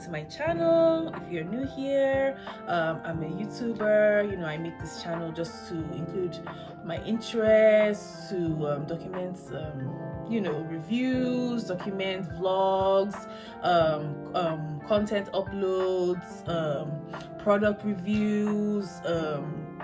to my channel. If you're new here, I'm a YouTuber. I make this channel just to include my interests, to document reviews, document vlogs, content uploads, product reviews,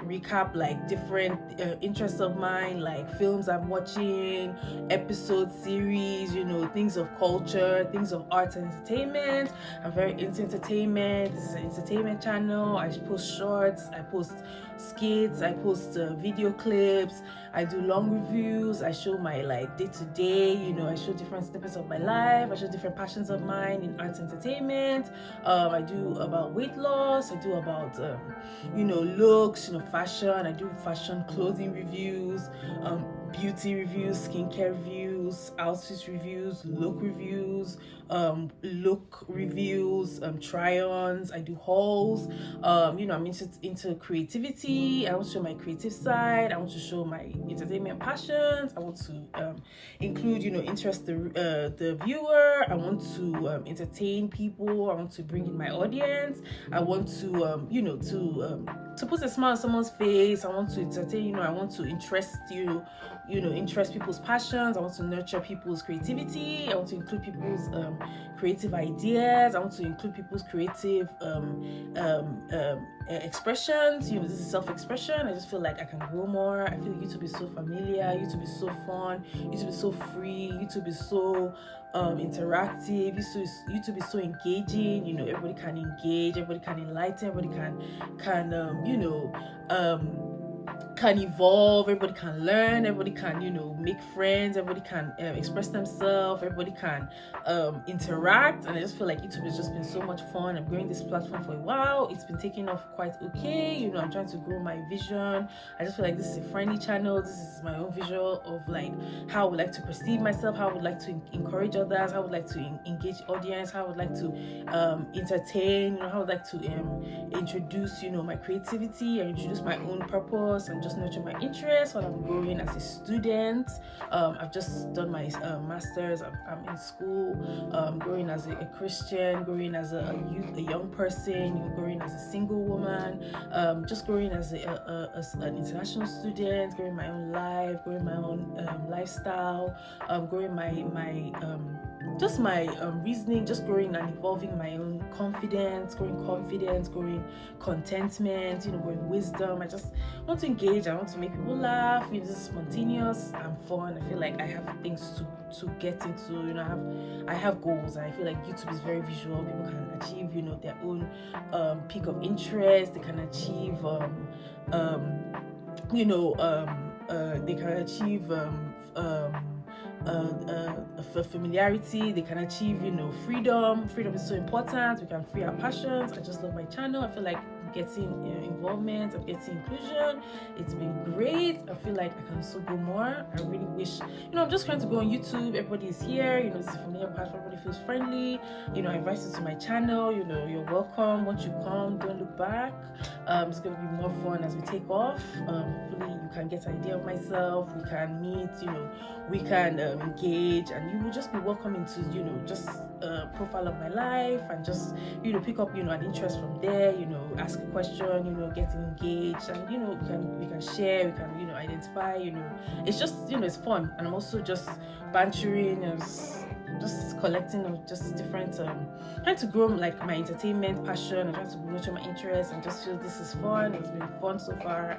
recap like different interests of mine, like films I'm watching, episode series, things of culture, things of art and entertainment. I'm very into entertainment. This is an entertainment channel. I post shorts, I post skits, I post video clips, I do long reviews, I show my day-to-day, I show different snippets of my life, I show different passions of mine in arts entertainment. I do about weight loss, I do about looks, fashion. I do fashion clothing reviews, beauty reviews, skincare reviews, outfit reviews, look reviews, try-ons. I do hauls. I'm into creativity. I want to show my creative side. I want to show my entertainment passions. I want to include, interest the viewer. I want to entertain people. I want to bring in my audience. I want to to put a smile on someone's face. I want to entertain. I want to interest interest people's passions. I want to nurture people's creativity. I want to include people's creative ideas. I want to include people's creative expressions. This is self-expression. I just feel like I can grow more. I feel YouTube is so familiar. YouTube is so fun. YouTube is so free. YouTube is so interactive. YouTube is so engaging. Everybody can engage. Everybody can enlighten. Everybody can can evolve, everybody can learn, everybody can, you know, make friends, everybody can express themselves, everybody can interact. And I just feel like YouTube has just been so much fun. I'm growing this platform for a while. It's been taking off quite okay. You know, I'm trying to grow my vision. I just feel like this is a friendly channel. This is my own visual of like how I would like to perceive myself, how I would like to encourage others, how I would like to engage audience, how I would like to entertain, you know, how I would like to introduce, you know, my creativity and introduce my own purpose and just nurture my interests while I'm growing as a student. I've just done my master's. I'm in school, growing as a Christian, growing as a young person, you know, growing as a single woman, just growing as an international student, growing my own life, growing my own lifestyle, growing my reasoning, just growing and evolving my own confidence, growing contentment, you know, growing wisdom. I just want to engage. I want to make people laugh. You know, this is spontaneous and fun. I feel like I have things to get into. You know, I have goals, and I feel like YouTube is very visual. People can achieve, you know, their own peak of interest. They can achieve they can achieve familiarity. They can achieve, you know, freedom is so important. We can free our passions. I just love my channel. I feel like I'm getting involvement, I'm getting inclusion. It's been great. I feel like I can also go more. I really wish, you know, I'm just trying to go on YouTube. Everybody is here, you know, it's a familiar platform. Everybody feels friendly. You know, I invite you to my channel. You know, you're welcome. Once you come, don't look back. It's going to be more fun as we take off. Hopefully you can get an idea of myself. We can meet, you know, we can engage, and you will just be welcome into, you know, just profile of my life, and just, you know, pick up, you know, an interest from there, you know, ask a question, you know, get engaged, and, you know, we can share, we can, you know, identify, you know, it's just, you know, it's fun. And I'm also just bantering, you know, just collecting just different trying to grow like my entertainment passion and trying to nurture my interests, and just feel this is fun. It's been fun so far.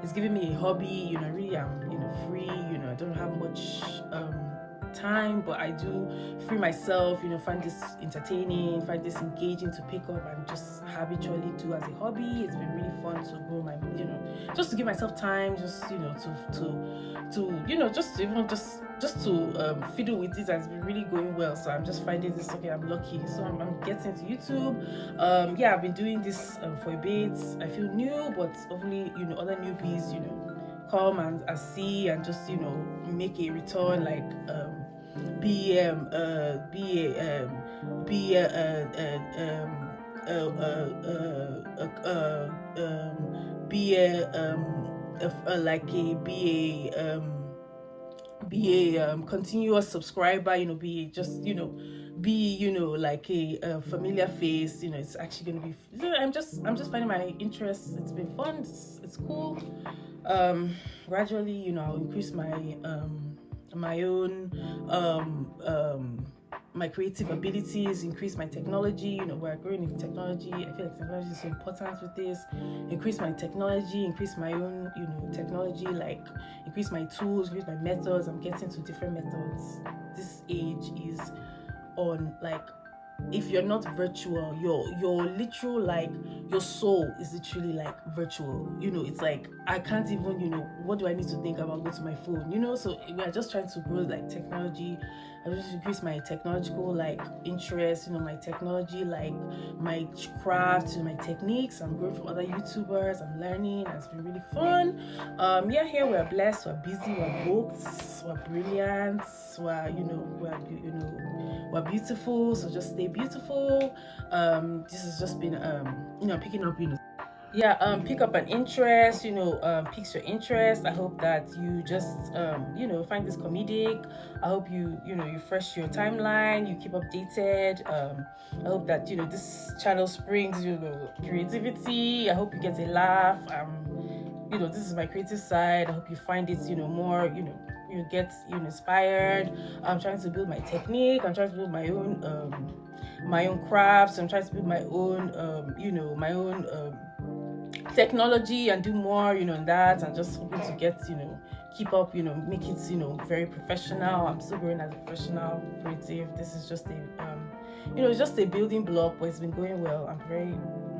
It's giving me a hobby, you know. Really, I'm, you know, free, you know, I don't have much time, but I do free myself, you know, find this entertaining, find this engaging to pick up and just habitually do as a hobby. It's been really fun to grow my, you know, just to give myself time, just, you know, to you know, just to even just to fiddle with it. Has been really going well. So I'm just finding this, okay, I'm lucky. So I'm getting to YouTube. Yeah, I've been doing this for a bit. I feel new, but hopefully, you know, other newbies, you know, come and see and just, you know, make a return, like be a continuous subscriber, you know, be just, you know, be, you know, like a familiar face. You know, it's actually going to be, I'm just finding my interest. It's been fun. It's cool. Gradually, you know, I'll increase my my own my creative abilities, increase my technology. You know, we're growing in technology. I feel like technology is so important with this. Increase my technology, increase my own, you know, technology, like increase my tools, increase my methods. I'm getting to different methods. This age is on, like, if you're not virtual, your literal, like, your soul is literally like virtual. You know, it's like I can't even, you know, what do I need to think about? Go to my phone, you know. So we are just trying to grow like technology. I just increase my technological like interest, you know, my technology, like my craft, my techniques. I'm growing from other YouTubers. I'm learning. It's been really fun. Yeah, here we're blessed, we're busy, we're booked, we're brilliant, we're beautiful. So just stay beautiful. This has just been you know, picking up, you know, yeah, pick up an interest, you know, piques your interest. I hope that you just you know, find this comedic. I hope you know, you fresh your timeline, you keep updated. I hope that, you know, this channel springs, you know, creativity. I hope you get a laugh. You know, this is my creative side. I hope you find it, you know, more, you know, you get, you know, inspired. I'm trying to build my technique. I'm trying to build my own crafts. I'm trying to build my own you know, my own technology, and do more, you know, in that, and just hoping to get, you know, keep up, you know, make it, you know, very professional. I'm still growing as a professional creative. This is just a you know, it's just a building block, but it's been going well. I'm very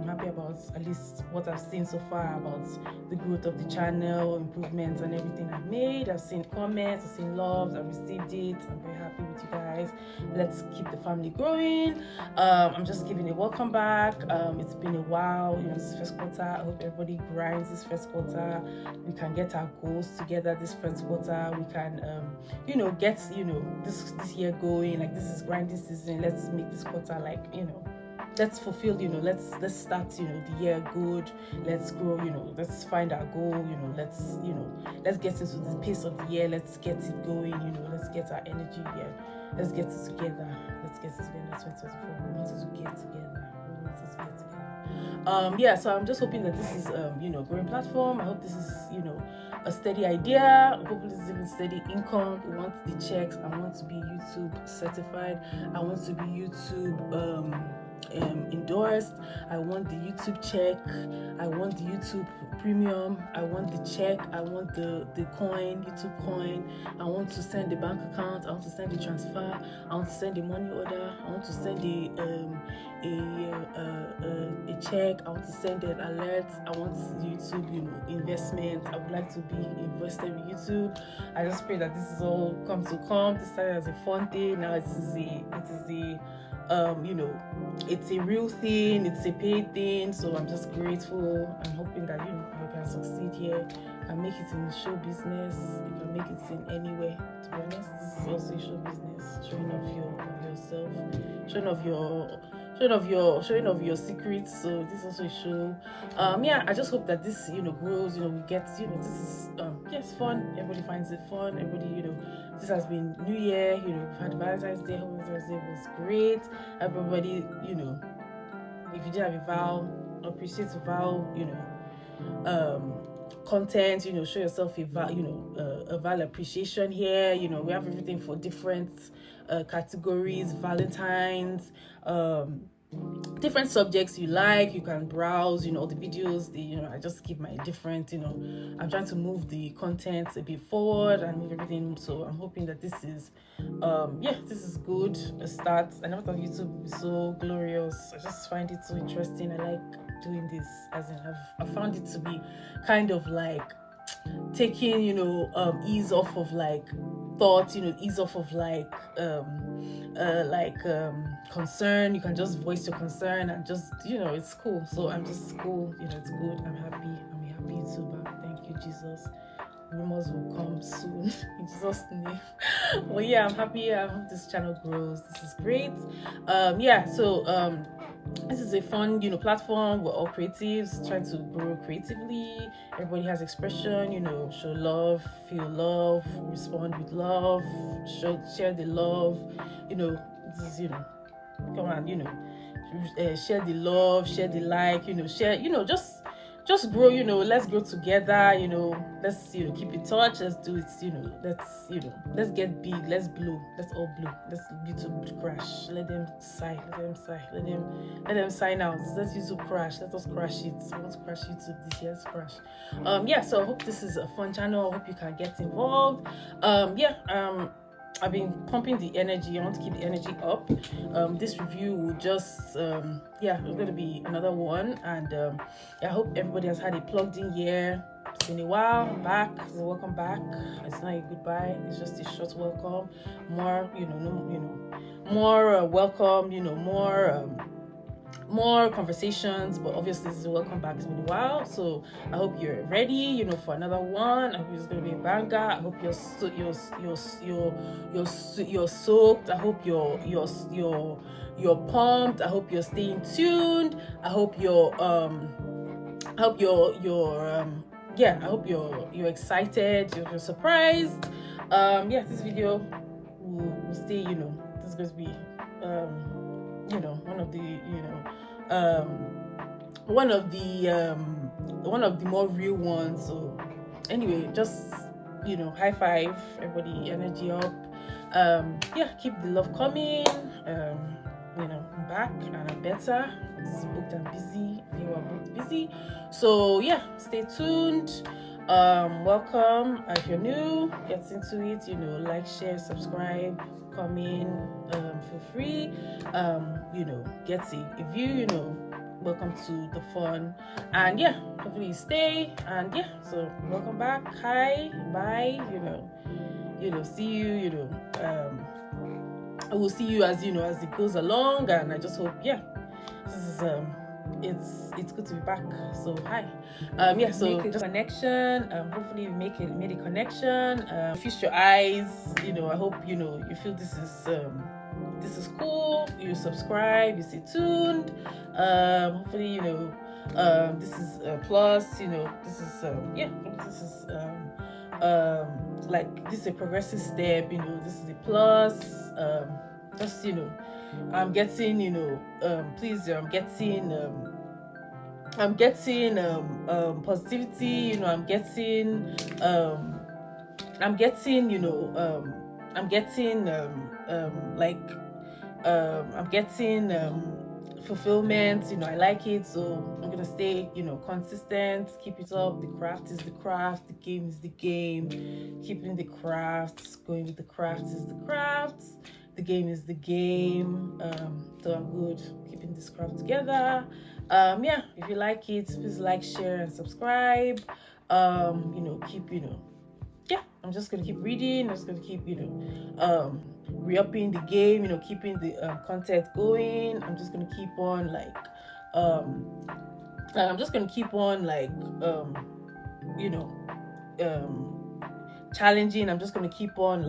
I'm happy about at least what I've seen so far about the growth of the channel, improvements and everything I've made. I've seen comments, I've seen loves, I've received it. I'm very happy with you guys. Let's keep the family growing. I'm just giving a welcome back. It's been a while, you know, this first quarter. I hope everybody grinds this first quarter. We can get our goals together this first quarter. We can you know, get, you know, this year going. Like, this is grinding season. Let's make this quarter, like, you know, let's fulfill, you know, let's start, you know, the year good. Let's grow, you know, let's find our goal, you know, let's get into the pace of the year. Let's get it going, you know, let's get our energy here. Let's get it together. Let's get it together. 2024. We wanted to get together. Yeah, so I'm just hoping that this is you know, growing platform. I hope this is, you know, a steady idea. Hopefully this is even steady income. We want the checks. I want to be YouTube certified. I want to be YouTube endorsed. I want the YouTube check. I want the YouTube premium. I want the check. I want the coin, YouTube coin. I want to send the bank account. I want to send the transfer. I want to send the money order. I want to send a check. I want to send an alert. I want YouTube, you know, investment. I would like to be invested with YouTube. I just pray that this is all This started as a fun thing. Now it is a you know, it's a real thing, it's a paid thing. So I'm just grateful. I'm hoping that, you know, I can succeed here. I can make it in show business. You can make it in anywhere. To be honest, this is also a show business. Showing off yourself, showing off your secrets. So this is also a show. Yeah, I just hope that this, you know, grows. You know, we get, you know, this is yes, fun. Everybody finds it fun. Everybody, you know, this has been New Year. You know, we've had Valentine's Day. Valentine's Day was great. Everybody, you know, if you did have a vow, appreciate the vow. You know, content. You know, show yourself a vow. You know, a vow appreciation here. You know, we have everything for different categories. Valentine's. Different subjects you like, you can browse, you know, the videos, you know, I just keep my different, you know, I'm trying to move the content a bit forward and move everything. So I'm hoping that this is yeah, this is good, a start. I never thought YouTube would be so glorious. I just find it so interesting. I like doing this, as in I found it to be kind of like taking, you know, ease off of like thoughts, you know, ease off of like concern. You can just voice your concern and just, you know, it's cool. So I'm just cool, you know, it's good. I'm happy. I'm a happy YouTuber. Thank you, Jesus. Rumors will come soon in Jesus' name. But yeah, I'm happy. I hope this channel grows. This is great. Yeah, so this is a fun, you know, platform. We're all creatives trying to grow creatively. Everybody has expression, you know, show love, feel love, respond with love, share the love, you know, this is, you know, come on, you know, share the love, share the like, you know, share, you know, just grow, you know, let's grow together, you know, let's, you know, keep in touch, let's do it, you know, let's get big, let's blow, let's all blow, let's YouTube crash, let them sigh, let them sign out, let's YouTube crash, let us crash it. I want to crash YouTube this year, let's crash. Yeah, so I hope this is a fun channel. I hope you can get involved. Yeah, I've been pumping the energy. I want to keep the energy up. This review will just yeah, it's going to be another one, and I hope everybody has had a plugged in year. It's been a while. I'm back. So welcome back. It's not a goodbye, it's just a short welcome. More, you know, more welcome, you know, more conversations. But obviously this is a welcome back. It's been a while, so I hope you're ready, you know, for another one. I hope it's gonna be a banger. I hope you're soaked. I hope you're pumped. I hope you're staying tuned. I hope you're yeah, I hope you're excited, you're surprised. Yeah, this video will stay, you know, this is going to be you know, one of the more real ones. So anyway, just, you know, high five everybody, energy up. Yeah, keep the love coming. You know, I'm back and I'm better. This is booked and busy. You are booked busy. So yeah, stay tuned. Welcome. If you're new, get into it, you know, like, share, subscribe, come in, feel free. You know, get a view, you know, welcome to the fun. And yeah, hopefully you stay. And yeah, so welcome back. Hi, bye. See you. I will see you as as it goes along. And I just hope, this is it's good to be back. So hi. So just connection. Hopefully you made a connection. Feast your eyes. I hope you feel this is cool. You subscribe, you stay tuned. Hopefully this is a plus. This is this is like this is a progressive step. This is a plus. Just I'm getting please I'm getting positivity. I'm getting I'm getting I'm getting fulfillment. I like it, so I'm gonna stay consistent, keep it up. The craft is the craft, the game is the game. Keeping the crafts going with the craft is the craft, the game is the game. So I'm good keeping this craft together. If you like it, please like, share, and subscribe. I'm just gonna keep reading. I'm just gonna keep re-upping the game, keeping the content going. I'm just gonna keep on challenging. I'm just gonna keep on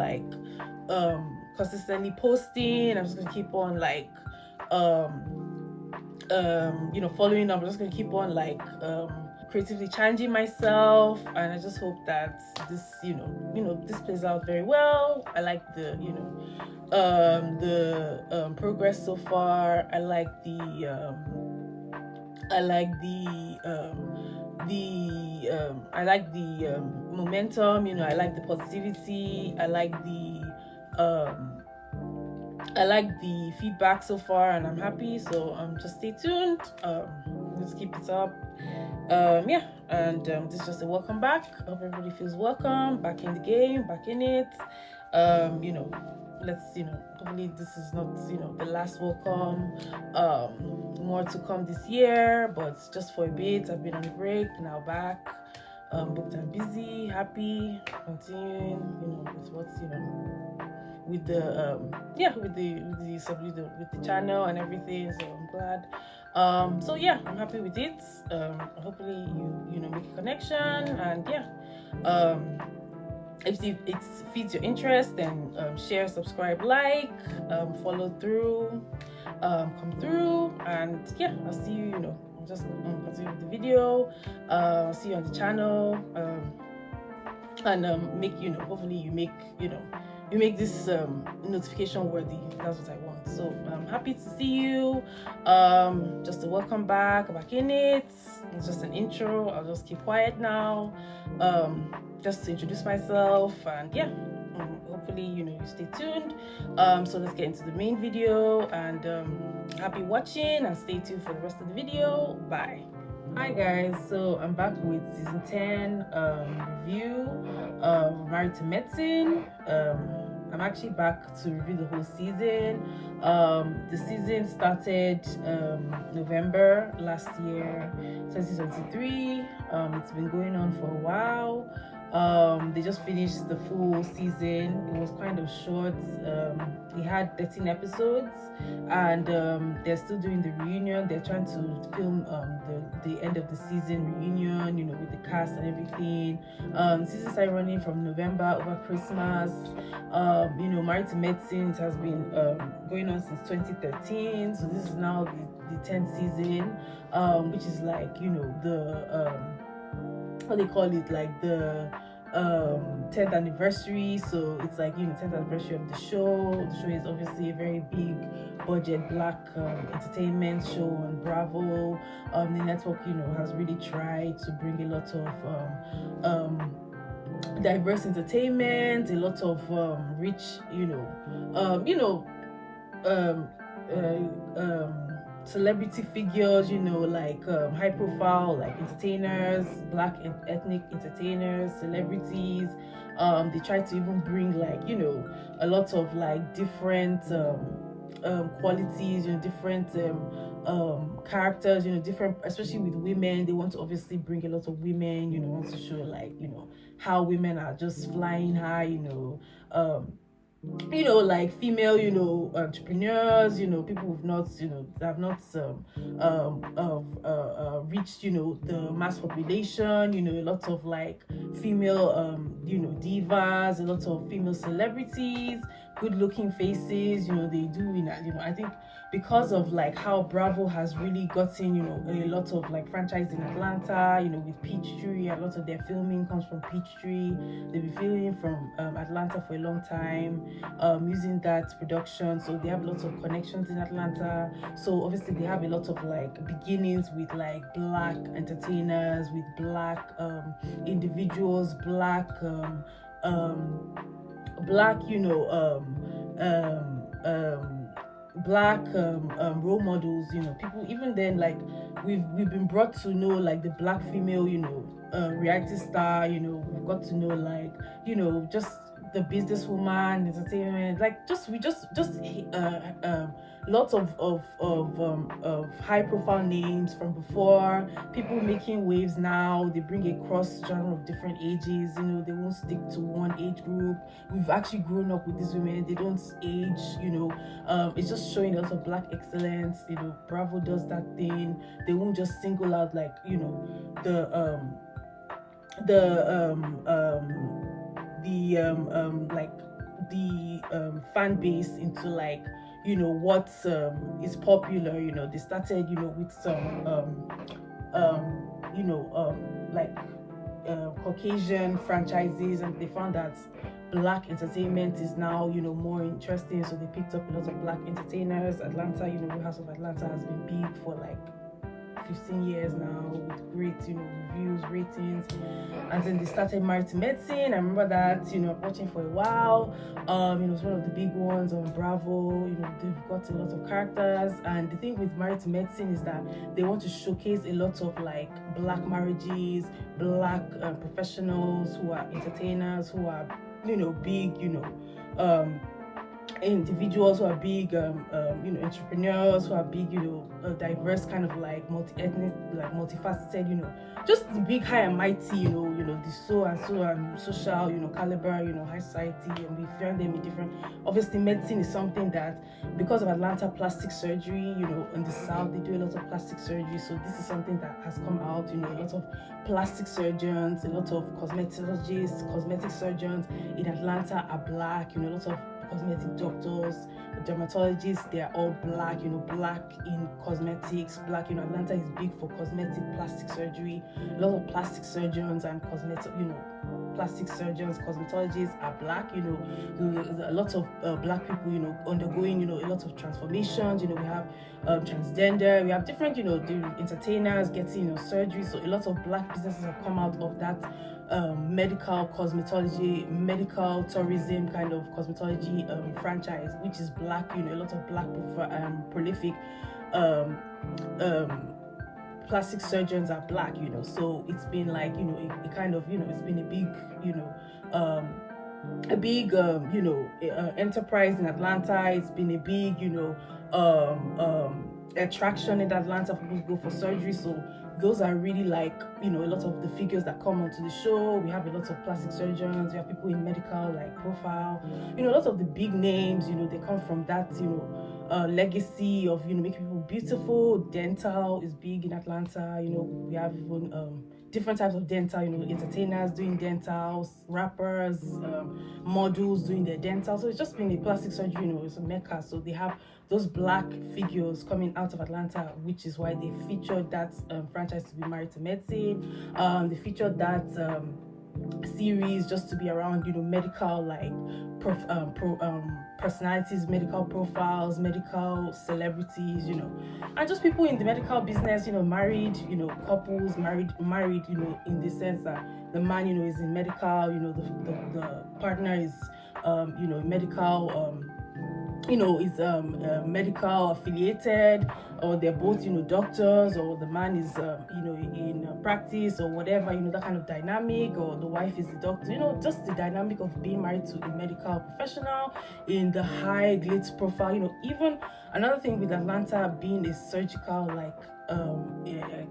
consistently posting. I'm just gonna keep on following up. I'm just gonna keep on creatively challenging myself, and I just hope that this this plays out very well. I like the progress so far. I like the momentum. I like the positivity. I like the feedback so far, and I'm happy. So just stay tuned. Let's keep it up. This is just a welcome back. I hope everybody feels welcome back in the game, back in it. Let's hopefully this is not the last welcome. More to come this year, but just for a bit. I've been on a break, now back. Booked and busy, happy, continuing with what's with the with the channel and everything. So I'm glad. I'm happy with it. Hopefully you make a connection, and if it feeds your interest, then share, subscribe, like, follow through, come through, and I'll see you. Just continue with the video. I'll see you on the channel, and hopefully you make this notification worthy. That's what I want. So I'm happy to see you. Just a welcome back in it. It's just an intro. I'll just keep quiet now, just to introduce myself, and hopefully you stay tuned. So let's get into the main video, and happy watching, and stay tuned for the rest of the video. Bye. Hi guys, so I'm back with season 10 review of Married to Medicine. I'm actually back to review the whole season. The season started November last year, 2023. It's been going on for a while. They just finished the full season. It was kind of short. It had 13 episodes, and they're still doing the reunion. They're trying to film the end of the season reunion, with the cast and everything. Season started running from November over Christmas. Married to Medicine has been going on since 2013, so this is now the 10th season, which is what they call it, the 10th anniversary. So it's 10th anniversary of the show. The show is obviously a very big budget black entertainment show on Bravo. The network has really tried to bring a lot of diverse entertainment, a lot of rich celebrity figures, high profile, entertainers, black and ethnic entertainers, celebrities. They try to even bring a lot of different qualities, different characters, different, especially with women. They want to obviously bring a lot of women, want to show like, how women are just flying high, um, like female, entrepreneurs, people who've not, that have not reached, the mass population, a lot of like female, divas, a lot of female celebrities, good looking faces, they do, I think because of like how Bravo has really gotten, a lot of like franchise in Atlanta, with Peachtree. A lot of their filming comes from Peachtree. They've been filming from Atlanta for a long time, using that production. So they have lots of connections in Atlanta. So obviously they have a lot of like beginnings with like black entertainers, with black individuals, black black, black role models, people. Even then, like we've been brought to know like the black female, reality star, we've got to know like, just the businesswoman, entertainment, like just lots of high profile names from before, people making waves now. They bring a cross genre of different ages, they won't stick to one age group. We've actually grown up with these women. They don't age, it's just showing a lot of black excellence. Bravo does that thing. They won't just single out like, the fan base into like, what is popular. They started, with some like Caucasian franchises, and they found that black entertainment is now, more interesting. So they picked up a lot of black entertainers. Atlanta, House of Atlanta has been big for like 15 years now, with great, reviews, ratings. And then they started Married to Medicine. I remember that, watching for a while. It was one of the big ones on Bravo. They've got a lot of characters. And the thing with Married to Medicine is that they want to showcase a lot of like black marriages, black professionals who are entertainers, who are, big, individuals who are big, entrepreneurs who are big, diverse, kind of like multi-ethnic, like multifaceted, just big, high and mighty, the so and so social, caliber, high society, and we find them in different. Obviously, medicine is something that, because of Atlanta plastic surgery, in the South they do a lot of plastic surgery. So this is something that has come out, a lot of plastic surgeons, a lot of cosmetologists, cosmetic surgeons in Atlanta are black. A lot of cosmetic doctors, dermatologists, they are all black, black in cosmetics, black, Atlanta is big for cosmetic plastic surgery. A lot of plastic surgeons and cosmetic, plastic surgeons, cosmetologists are black. A lot of black people, undergoing, a lot of transformations. We have transgender, we have different, the entertainers getting, surgery. So a lot of black businesses have come out of that medical cosmetology, medical tourism kind of cosmetology franchise, which is black. A lot of black prolific plastic surgeons are black. So it's been like, a kind of, it's been a big enterprise in Atlanta. It's been a big, attraction in Atlanta for people to go for surgery. So those are really like, a lot of the figures that come onto the show. We have a lot of plastic surgeons. We have people in medical like profile. A lot of the big names, they come from that, legacy of, making people beautiful. Dental is big in Atlanta. We have even different types of dental, entertainers doing dentals, rappers, models doing their dental. So it's just been a plastic surgery, it's a mecca. So they have those black figures coming out of Atlanta, which is why they featured that franchise to be Married to Medicine. They featured that series just to be around, medical like personalities, medical profiles, medical celebrities, and just people in the medical business, married, couples, married, in the sense that the man, is in medical, the partner is, medical is medical affiliated, or they're both doctors, or the man is in practice or whatever, that kind of dynamic, or the wife is the doctor, just the dynamic of being married to a medical professional in the high glitz profile. Even another thing with Atlanta being a surgical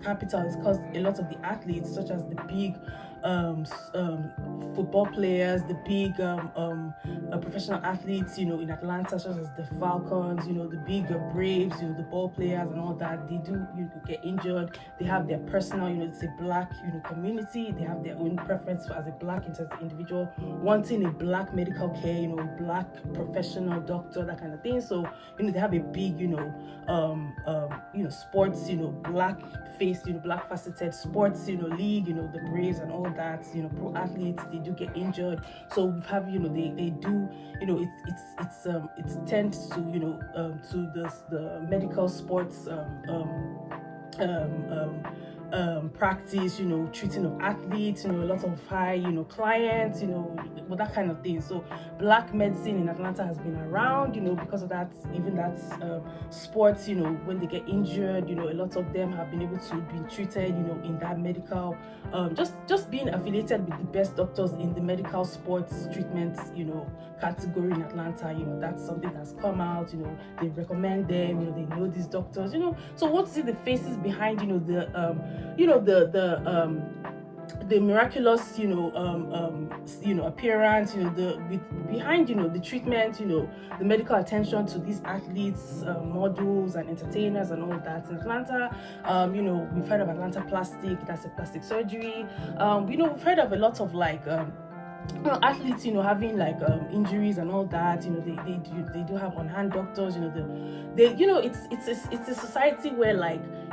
capital is because a lot of the athletes, such as the big football players, the big professional athletes, in Atlanta, such as the Falcons, the big Braves, the ball players and all that, they do get injured. They have their personal, it's a black, community. They have their own preference as a black individual, wanting a black medical care, black professional doctor, that kind of thing. So, they have a big, sports, black face, black faceted sports, league, the Braves and all that, pro athletes, they do get injured. So we have, they do, it tends to, to the medical sports practice, treating of athletes, a lot of high, clients, that kind of thing. So black medicine in Atlanta has been around, because of that. Even that sports, when they get injured, a lot of them have been able to be treated, in that medical, just being affiliated with the best doctors in the medical sports treatment, category in Atlanta. That's something that's come out. They recommend them. They know these doctors. So what is the faces behind, the miraculous, appearance, behind, the treatment, the medical attention to these athletes, models and entertainers and all that in Atlanta. We've heard of Atlanta Plastic, that's a plastic surgery. We've heard of a lot of athletes, having injuries and all that. They do have on-hand doctors. It's a society where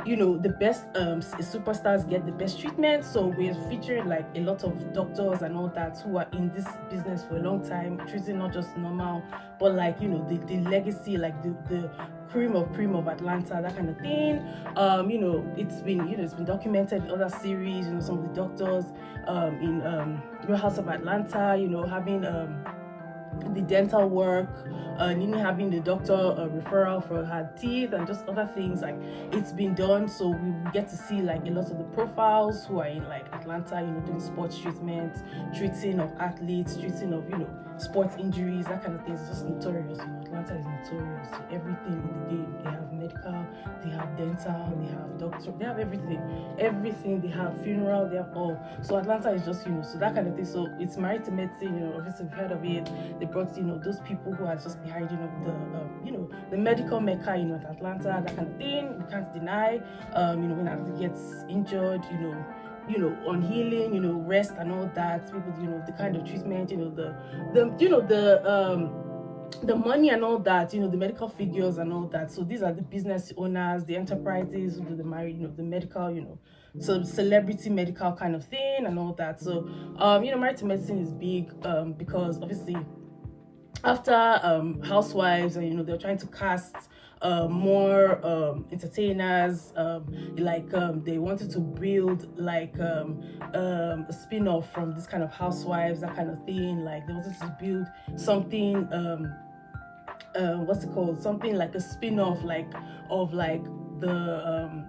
the best superstars get the best treatment. So we're featuring a lot of doctors and all that who are in this business for a long time, treating not just normal, but the legacy, the cream of Atlanta, that kind of thing. It's been documented in other series. Some of the doctors in Real House of Atlanta, having the dental work, Nini having the doctor referral for her teeth and just other things. It's been done, so we get to see a lot of the profiles who are in Atlanta, doing sports treatment, treating of athletes, treating of sports injuries, that kind of thing. It's just notorious. Atlanta is notorious. So everything in the game, they have medical, they have dental, they have doctor, they have everything, they have funeral, they have all. So Atlanta is just so that kind of thing. So it's married to medicine. Obviously we've heard of it. They brought those people who are just behind the medical Mecha in Atlanta, that kind of thing. We can't deny when athlete gets injured, on healing, rest and all that. People, the kind of treatment, the money and all that, the medical figures and all that. So these are the business owners, the enterprises who do the married, the medical, so celebrity medical kind of thing and all that. So married to medicine is big because obviously after Housewives, they're trying to cast more entertainers. They wanted to build a spin-off from this kind of Housewives, that kind of thing. They wanted to build something what's it called, something like a spin-off of the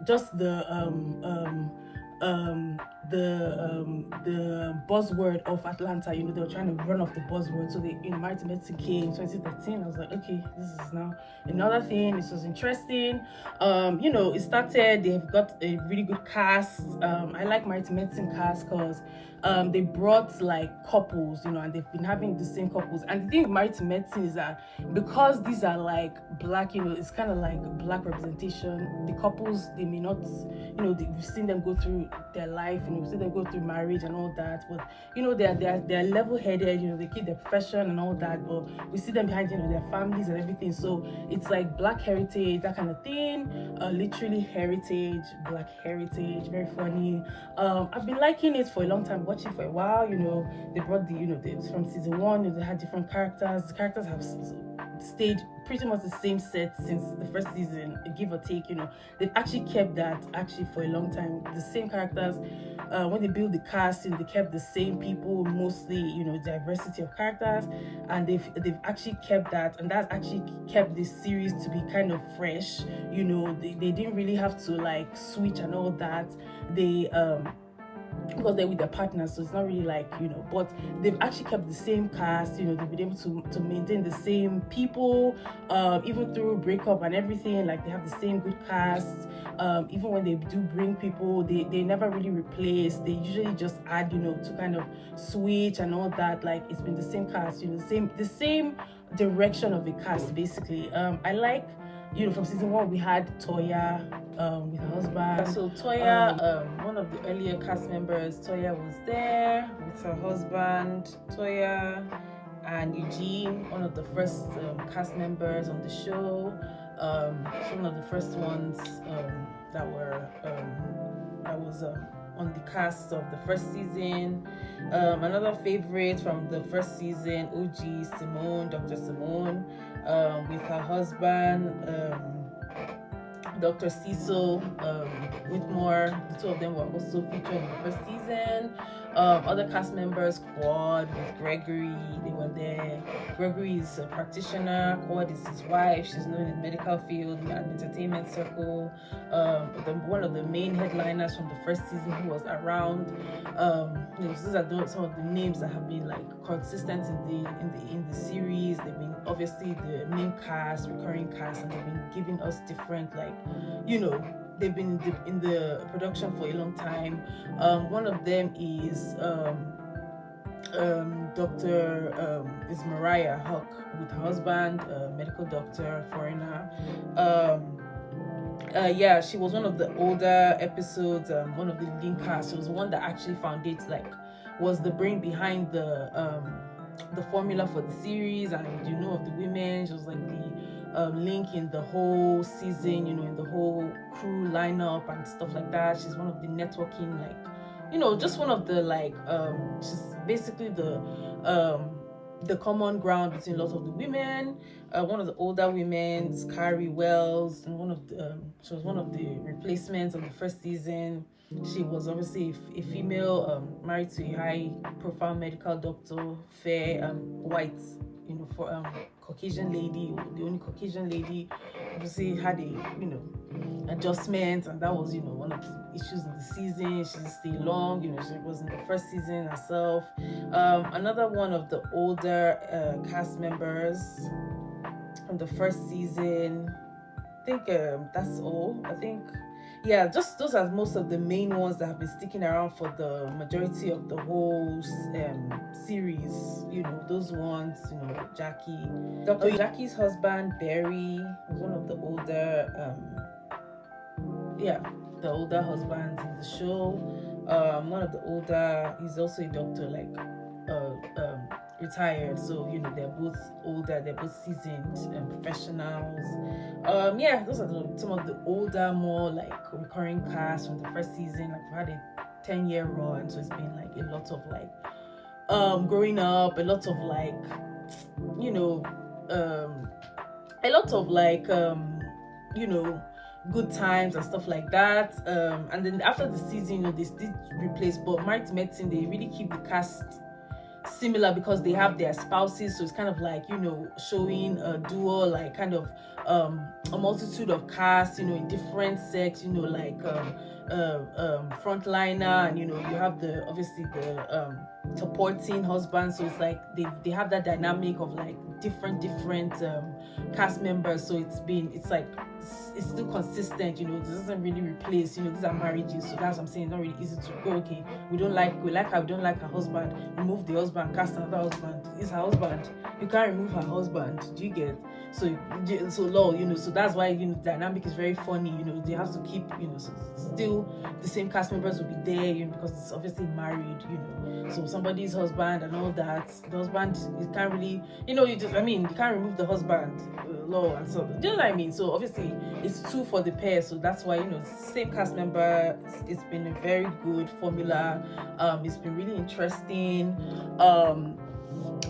just the buzzword of Atlanta. They were trying to run off the buzzword. So they Married to Medicine came in 2013. I was like, okay, this is now another thing. This was interesting. It started, they've got a really good cast. I like Married to Medicine cast because they brought couples, and they've been having the same couples. And the thing with Married to Medicine is that because these are black, it's kind of black representation. The couples, they may not, we've seen them go through their life, we've seen them go through marriage and all that, but they're level-headed, they keep their profession and all that, but we see them behind their families and everything. So it's black heritage, that kind of thing, literally heritage, black heritage, very funny. I've been liking it for a long time, watching for a while. They brought from season 1, they had different characters. The characters have stayed pretty much the same set since the first season, give or take. They've actually kept that actually for a long time, the same characters. When they build the cast, they kept the same people, mostly, diversity of characters, and they've actually kept that, and that's actually kept this series to be kind of fresh. They didn't really have to like switch and all that. They because they're with their partners, so it's not really like, but they've actually kept the same cast. They've been able to maintain the same people, even through breakup and everything. Like, they have the same good cast. Even when they do bring people, they never really replace. They usually just add, to kind of switch and all that. Like, it's been the same cast, the same direction of the cast, basically. I like, from season 1 we had Toya with her husband. So Toya, one of the earlier cast members, Toya was there with her husband, Toya, and Eugene, one of the first cast members on the show. One of the first ones that was on the cast of the first season. Another favorite from the first season, OG, Simone, Dr. Simone, with her husband, Dr. Cecil Whitmore. The two of them were also featured in the first season. Other cast members, Quad with Gregory, they were there. Gregory is a practitioner, Quad is his wife. She's known in the medical field, in the entertainment circle. One of the main headliners from the first season who was around. These are some of the names that have been like consistent in the series. They've been obviously the main cast, recurring cast, and they've been giving us different, like, they've been in the production for a long time. One of them is Dr. is Mariah Huck with her husband, medical doctor, foreigner. She was one of the older episodes, one of the leading cast. She was the one that actually found it, like, was the brain behind the formula for the series, and of the women. She was like the link in the whole season, in the whole crew lineup and stuff like that. She's one of the networking, like, just one of the, like, she's basically the common ground between lots of the women. One of the older women is Carrie Wells, and she was one of the replacements of the first season. She was obviously a female, married to a high-profile medical doctor, fair, white, for Caucasian lady, the only Caucasian lady. Obviously had a adjustment, and that was one of the issues in the season. She didn't stay long. She was in the first season herself. Another one of the older cast members from the first season. I think that's all. I think, yeah, just those are most of the main ones that have been sticking around for the majority of the whole series. Those ones, Jackie. Jackie's husband, Barry, was one of the older, the older husbands in the show. One of the older, he's also a doctor, like, retired. So, they're both older, they're both seasoned professionals. Those are some of the older, more like recurring cast from the first season. Like, we've had a 10-year run, so it's been like a lot of like growing up, a lot of like a lot of like good times and stuff like that. And then after the season, they still replace, but Married to Medicine, they really keep the cast similar because they have their spouses, so it's kind of like showing a dual, like, kind of a multitude of casts, in different sex, like frontliner, and you have the obviously the supporting husband. So it's like they have that dynamic of like different cast members. So it's still consistent. It doesn't really replace. These are marriages, so that's what I'm saying. It's not really easy to go, okay, we like her, we don't like her husband, remove the husband, cast another husband. It's her husband, you can't remove her husband. Do you get? So law, so that's why the dynamic is very funny. They have to keep, so still the same cast members will be there, because it's obviously married, so somebody's husband and all that. The husband, you can't really, you can't remove the husband, law, and so, do you know what I mean? So obviously it's two for the pair, so that's why same cast member. It's been a very good formula. It's been really interesting.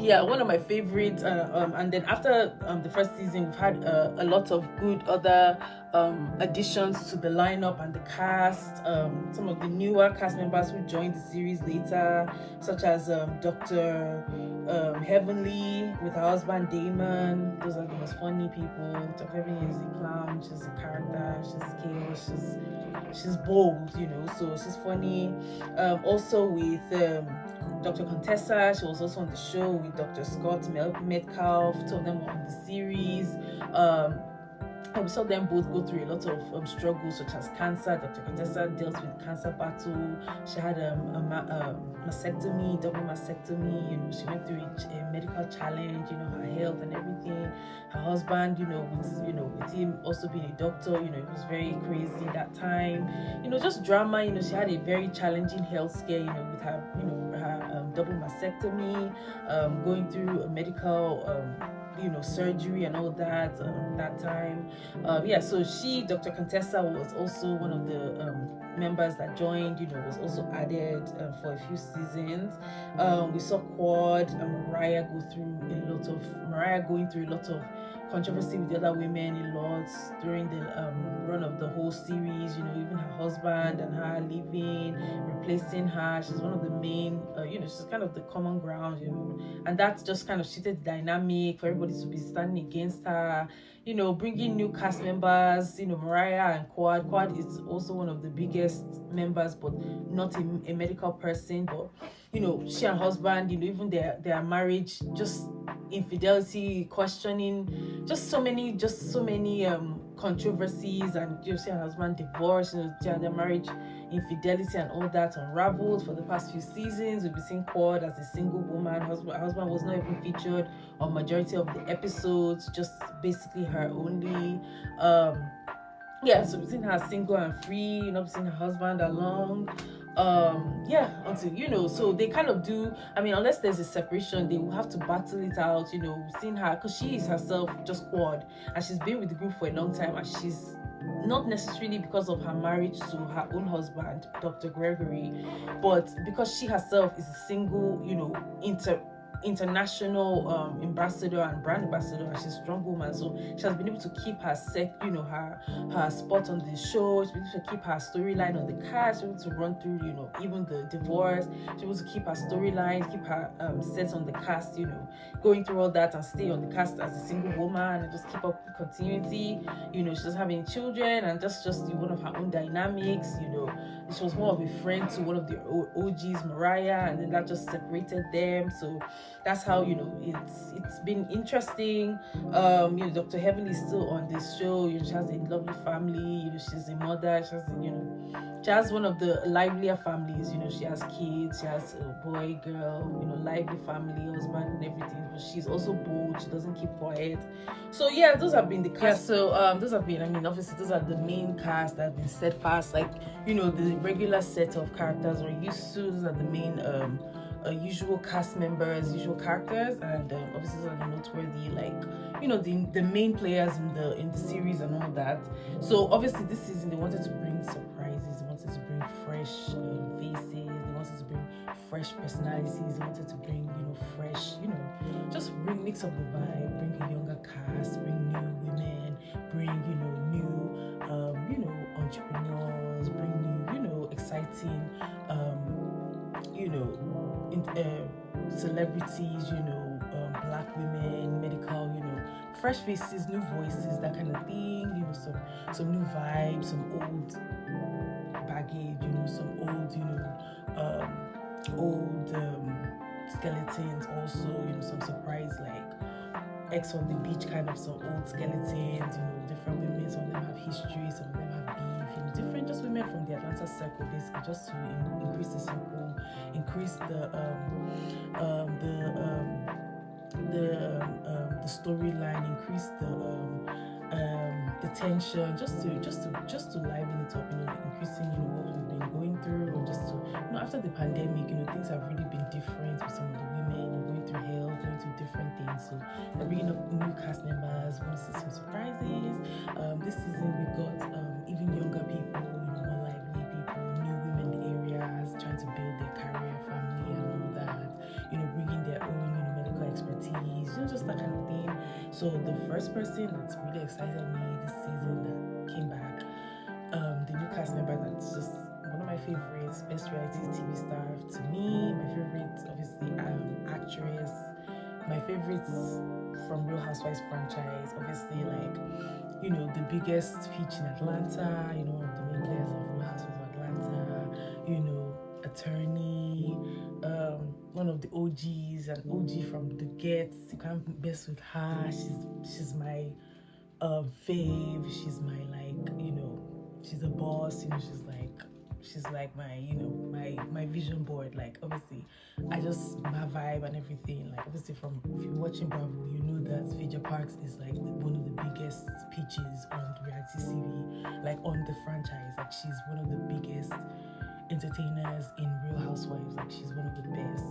yeah, one of my favorites. And then after the first season, we've had a lot of good other additions to the lineup and the cast. Some of the newer cast members who joined the series later, such as Dr. Heavenly with her husband Damon. Those are the most funny people. Dr. Heavenly is a clown. She's a character. She's chaos. She's bold, so she's funny. Also with Dr. Contessa, she was also on the show with Dr. Scott Metcalf. Two of them were on the series. And we saw them both go through a lot of struggles, such as cancer. Dr. Contessa dealt with cancer battle. She had a mastectomy, double mastectomy. She went through a medical challenge, her health and everything. Her husband, with him also being a doctor, it was very crazy that time. Just drama. She had a very challenging health scare, with her double mastectomy, going through a medical surgery and all that that time. So Dr. Contessa was also one of the members that joined, was also added for a few seasons. We saw Quad and Mariah going through a lot of controversy with the other women a lot during the run of the whole series. Even her husband and her leaving, replacing her. She's one of the main, she's kind of the common ground, and that's just kind of shifted the dynamic for everybody to be standing against her. Bringing new cast members. Mariah and Quad. Quad is also one of the biggest members, but not a medical person. But she and husband, even their marriage, just infidelity, questioning, just so many controversies, and she and husband divorced, their marriage, infidelity and all that unraveled for the past few seasons. We've been seeing Quad as a single woman. Husband was not even featured on majority of the episodes, just basically her only. So we've seen her single and free, we've seen her husband along. Until so they kind of do, unless there's a separation, they will have to battle it out. We've seen her, because she is herself just Quad, and she's been with the group for a long time, and she's not necessarily because of her marriage to her own husband, Dr. Gregory, but because she herself is a single, international ambassador and brand ambassador, and she's a strong woman, so she has been able to keep her her spot on the show. She's been able to keep her storyline on the cast. She's able to run through even the divorce. She's able to keep her storyline, keep her set on the cast, going through all that and stay on the cast as a single woman and just keep up the continuity. She's just having children and just one of her own dynamics. She was more of a friend to one of the OGs, Mariah, and then that just separated them. So that's how it's been interesting. Dr. Heavenly is still on this show. She has a lovely family. She's a mother. She has one of the livelier families. She has kids. She has a boy, girl. Lively family, husband, and everything. But she's also bold. She doesn't keep quiet. So those have been the cast. Those have been. Obviously, those are the main cast that have been steadfast. Like the regular set of characters we're used to. Those are the main usual cast members, usual characters, and obviously those are the noteworthy, the main players in the series and all that. So obviously this season they wanted to bring surprises, they wanted to bring fresh faces, they wanted to bring fresh personalities, they wanted to bring fresh, just mix up the vibe, bring a younger cast, bring new women, bring new entrepreneurs, bring new exciting celebrities, black women, medical, fresh faces, new voices, that kind of thing, some new vibes, some old baggage, some old skeletons also, some surprise, like X on the beach kind of some old skeletons, different women, some of them have history, some of them have beef, different just women from the Atlanta circle, basically, just to increase the circle, increase the storyline, increase the tension, just to liven it up, increasing what we've been going through, or just to after the pandemic, things have really been different with some of the women going through health, going through different things. So they're bringing up new cast members. We want to see some surprises. This season we got even younger people, more lively people, new women in the areas trying to build their career, family, and all that. Bringing their own medical So the first person that's really excited me this season that came back, the new cast member that's just one of my favorites, best reality TV star to me, my favorite obviously actress, my favorites from Real Housewives franchise, obviously like, you know, the biggest peach in Atlanta, you know, one of the main players of Real Housewives of Atlanta, you know, attorney, one of the OGs, an OG from the Gets. You can't mess with her. She's my fave. She's my, like, you know, she's a boss. You know, she's like my, you know, my vision board. Like, obviously, my vibe and everything. Like, obviously, from if you're watching Bravo, you know that Phaedra Parks is like one of the biggest peaches on reality TV, like on the franchise. Like, she's one of the biggest entertainers in Real Housewives. Like, she's one of the best.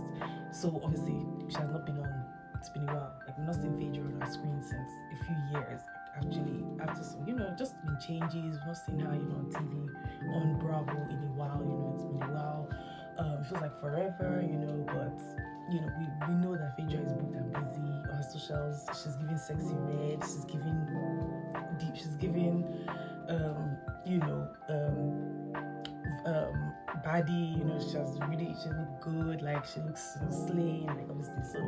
So obviously, she has not been on. It's been a while. Like, we've not seen Phaedra on our screen since a few years. Actually, after some, you know, just been changes. We've not seen her, you know, on TV, on Bravo in a while. You know, it's been a while. It feels like forever, you know, but you know, we know that Phaedra is booked and busy on her socials. She's giving sexy red. She's giving deep. She's giving, you know, body, you know, she looked good, like she looks, you know, slim, like obviously. So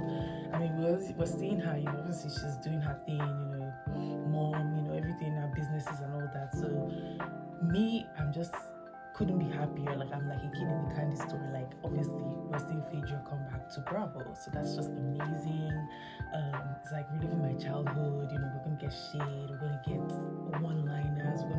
I mean, we're seeing her, you know, obviously she's doing her thing, you know, mom, you know, everything, her businesses and all that. So me, I'm just couldn't be happier. Like, I'm like a kid in the candy store. Like, obviously we're seeing Phaedra come back to Bravo, so that's just amazing. It's like reliving my childhood. You know, we're gonna get shade, we're gonna get one-liners, we're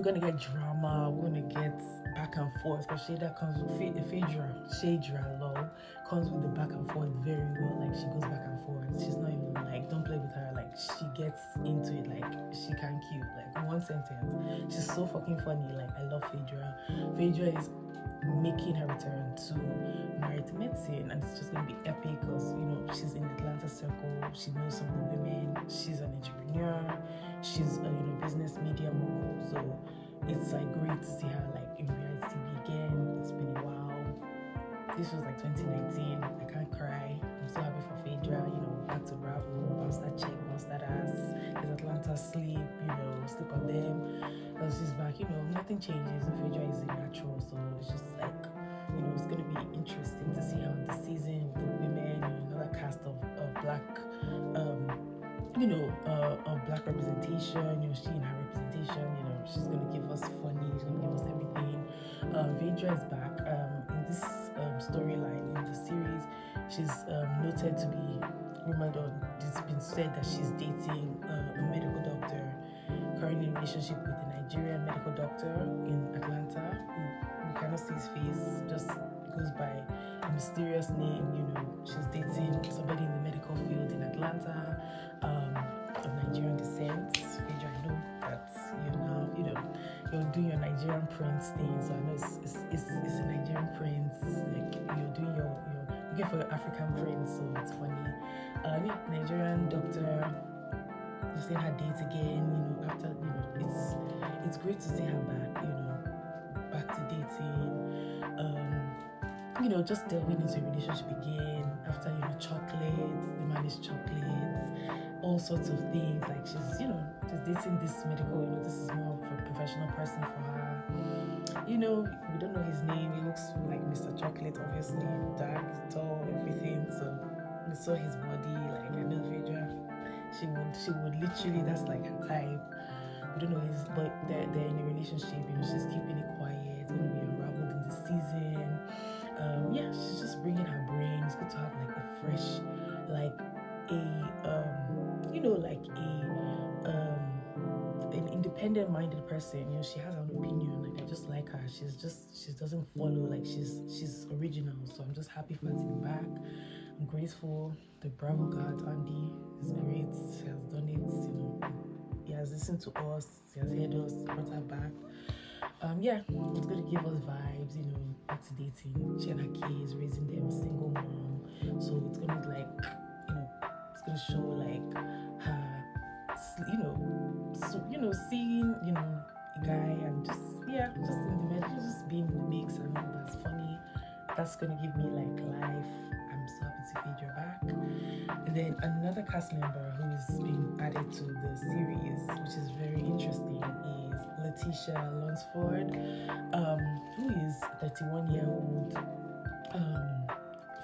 gonna get drama, we're gonna get back and forth, because Shada comes with Shadra love comes with the back and forth very well. Like, she goes back and forth. She's not even like, don't play with her. Like, she gets into it. Like, she can't cute. Like, one sentence. She's so fucking funny. Like, I love Phaedra. Phaedra is making her return to Married to Medicine, and it's just gonna be epic because, you know, she's in the Atlanta circle. She knows some of the women. She's an entrepreneur. She's a, you know, business media mogul. So it's like great to see her like in reality TV again. It's been a while. This was like 2019. I can't cry. I'm so happy for Phaedra. You know, back to Bravo. Bounce that check, bounce that ass. Is Atlanta sleep? You know, sleep on them. She's back. You know, nothing changes. Phaedra is a natural, so it's just like, you know, it's gonna be interesting to see how this season with the women, you know, another cast of black, you know, of black representation. You know, she and her representation. You know, she's gonna give us funny. She's gonna give us everything. Phaedra is back. In this storyline in the series, she's noted to be rumored, or it's been said that she's dating a medical doctor, currently in a relationship with a Nigerian medical doctor in Atlanta, who we cannot see his face, just goes by a mysterious name. You know, she's dating somebody in the medical field in Atlanta, of Nigerian descent. Phaedra, I know that you're now, you know, you're doing your Nigerian prince thing, so I know it's a Nigerian prince. Like, you're doing you're looking for your African prince, so it's funny. Yeah, Nigerian doctor. You're seeing her date again, you know, after, you know, it's great to see her back, you know, back to dating. You know, just delving into a relationship again after, you know, chocolates, the man is chocolates, all sorts of things. Like, she's, you know, just dating this medical, you know, this is more of a professional person for her. You know, we don't know his name. He looks like Mr. Chocolate, obviously, dark, tall, everything. So we saw his body. Like, I know Phaedra, she would literally, that's like her type. We don't know his, but they're in a relationship. You know, she's keeping it quiet. It's gonna be unraveled in the season. Yeah, she's just bringing her brain. It's good to have like a fresh, like a you know, like an independent-minded person. You know, she has her own opinion. Like, I just like her. She doesn't follow. Like, she's original. So I'm just happy for her to be back. I'm grateful. The Bravo God, Andy, is great. He has done it. You know, he has listened to us. He has heard us. Brought her back. Yeah, it's going to give us vibes, you know, back to dating. She and her kids, raising them, single mom. So it's going to, like, you know, it's going to show, like, her, you know, seeing, you know, a guy and just, yeah, just in the middle, just being in the mix and all that's funny. That's going to give me, like, life. I'm so happy to feed your back. And Then another cast member who is being added to the series, which is very interesting, is Letitia Lunsford, who is 31-year-old,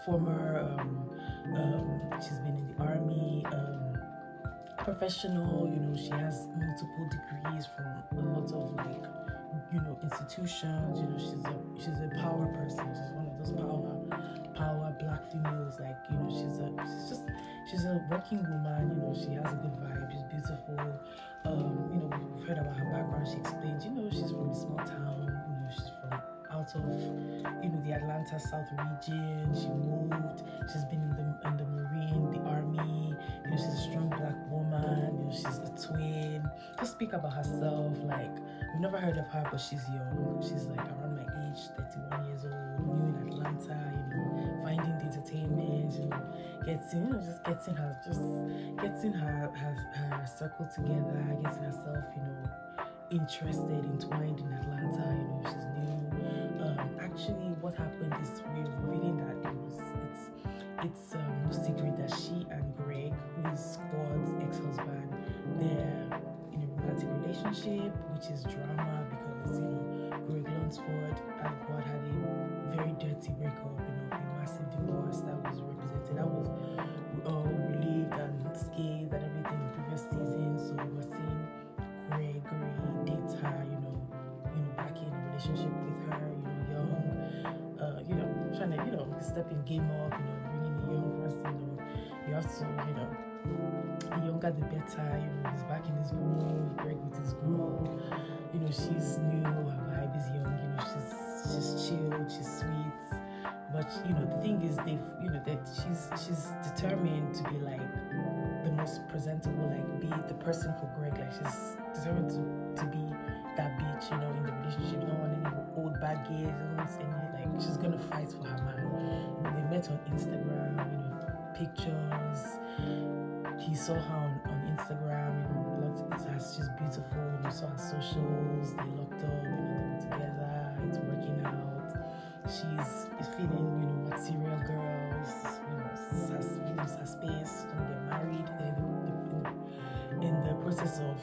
former, she's been in the army, professional. She has multiple degrees from a lot of institutions. She's a power person. She's one of those power black females. She's a working woman. She has a good vibe. She's beautiful. We've heard about her background. She explains. She's from a small town. She's from out of the Atlanta South region. She moved. She's been in the Marine, the Army. She's a strong black woman. She's a twin. Just speak about herself. We've never heard of her, but she's young. She's around my age, 31 years old, new in Atlanta. Finding the entertainment. Getting her circle together, getting herself, interested, entwined in Atlanta. She's new. Actually, what happened is we're reading that it's no secret that she and Greg, who is Squad's ex-husband, they're in a romantic relationship, which is drama because Greg Lunsford and Squad had a very dirty breakup, a massive divorce that was represented. That was relieved and scathed and everything in the previous season. So we're seeing Gregory date her, back in a relationship with her, young, trying to step in game up, bringing the young person, you have to, the younger the better, he's back in his groove, Greg with his groove, she's new, her vibe is young, she's chilled, she's sweet, but, the thing is, that she's determined to be, the most presentable, be the person for Greg, she's determined to be that bitch, in the relationship. Don't want any old baggage, don't want any, she's gonna fight for her man. They met on Instagram, pictures. He saw her on Instagram, she's beautiful, saw her socials, they locked up, they were together, it's working out. She's feeling, material girls, has her space, gonna get married. In the process of,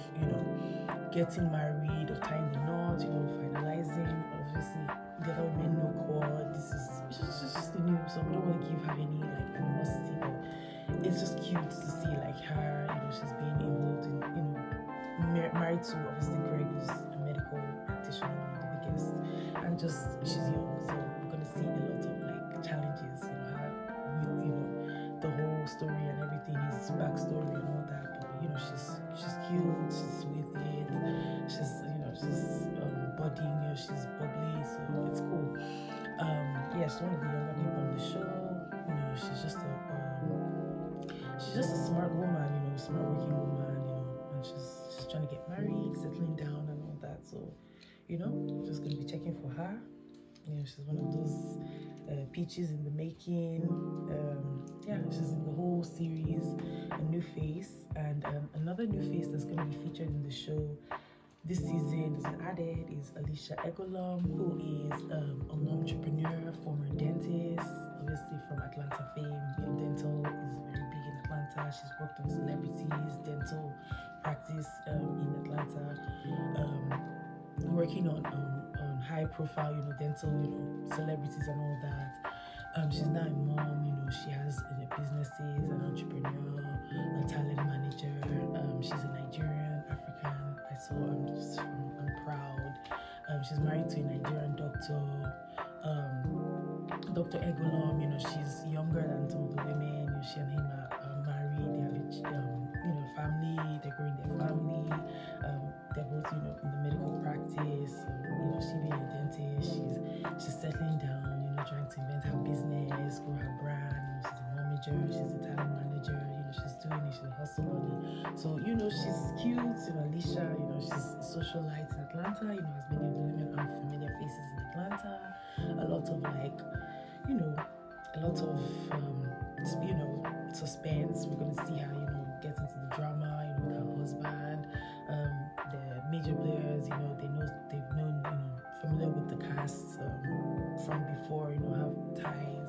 getting married or tying the knot, finalizing. Obviously, the other women know cord. This is just the new, so we don't want to give her any animosity, but it's just cute to see her. She's being involved in, married to obviously Greg, who's a medical practitioner, one of the biggest, and she's young, so we're gonna see a lot of challenges, her with the whole story and everything, his backstory and all that. But she's cute, she's with it, she's budding, she's bubbly, so it's cool. She's one of the younger people on the show. She's just a smart woman, smart working woman, and she's trying to get married, settling down and all that. So, just gonna be checking for her. She's one of those peaches in the making. She's in the whole series, a new face, and another new face that's going to be featured in the show this season is added is Alicia Egolum, who is an entrepreneur, former dentist, obviously from Atlanta fame. Dental is very big in Atlanta. She's worked on celebrities, dental practice in Atlanta, working on high profile, dental, celebrities and all that. She's now a mom, she has businesses, an entrepreneur, a talent manager. She's a Nigerian, African. I'm proud. She's married to a Nigerian doctor, Dr. Egolom. She's younger than some of the women. She and him are married. They have a family. They're growing their family. They're both, in the medical practice. She being a dentist, she's settling down. Trying to invent her business, grow her brand. She's a momager, she's a talent manager. She's doing it. She's hustling. So she's cute. Alicia, she's a socialite in Atlanta. As many of the women are familiar faces in Atlanta. A lot of suspense. We're gonna see how get into the drama. With her husband. The major players. They've known. Familiar with the cast from before. Have ties.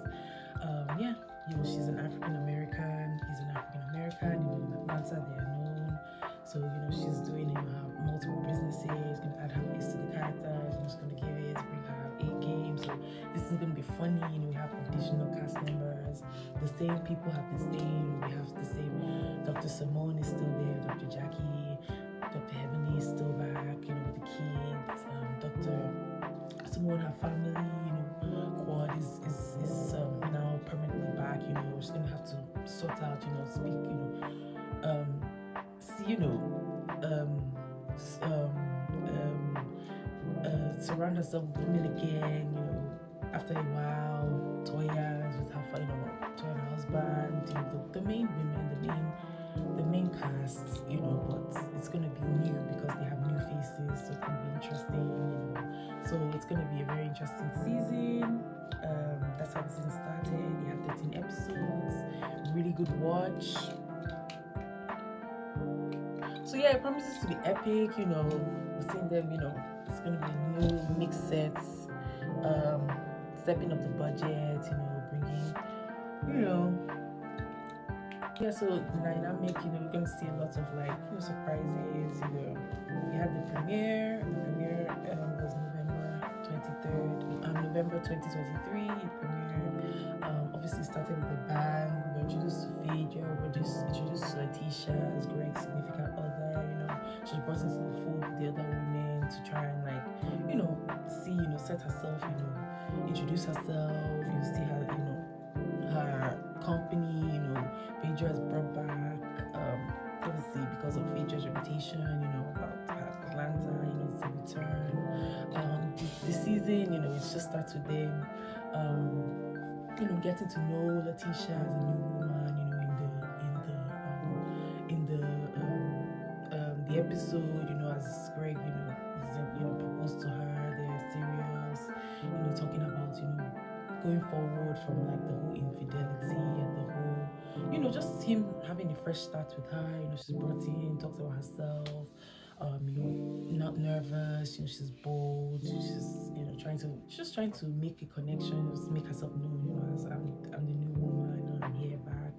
She's an African American. He's an African America and in Atlanta they are known. So she's doing her multiple businesses, gonna add her face to the characters, and just gonna give it, bring her A game. So this is gonna be funny. We have additional cast members. The same people have been staying. We have the same. Dr. Simone is still there. Dr. Jackie, Dr. Heavenly is still back. With the kids. Dr. Simone, her family. Quad is now permanently back. She's gonna have to sort out. Speak. See. Surround herself with women again, after a while. Toya is with her, Toya and her husband, the main women, the main cast, but it's gonna be new because they have new faces, so it's gonna be interesting, So it's gonna be a very interesting season. That's how the season started. You have 13 episodes, really good watch. So yeah, it promises to be epic, we've seen them, it's gonna be new mixed sets, stepping up the budget, bringing, yeah, so the dynamic, we're gonna see a lot of surprises, we had the premiere was November 23rd, November 2023, it premiered, obviously started with a bang, we were introduced to Phaedra, we were introduced to Letitia as Greg's significant other, she was brought into the fold with the other women to try and see, set herself, introduce herself, see her, her company, Phaedra has brought back, obviously because of Phaedra's reputation, about Atlanta, it's a return. This season, it just starts with them, getting to know Letitia as a new woman, the episode, as Greg, is, proposed to her, they're serious, talking about, going forward from the whole infidelity and the whole, just him having a fresh start with her, she's brought in, talks about herself, not nervous, she's bold, she's, trying to make a connection, just make herself known, as I'm the new woman, I'm here back.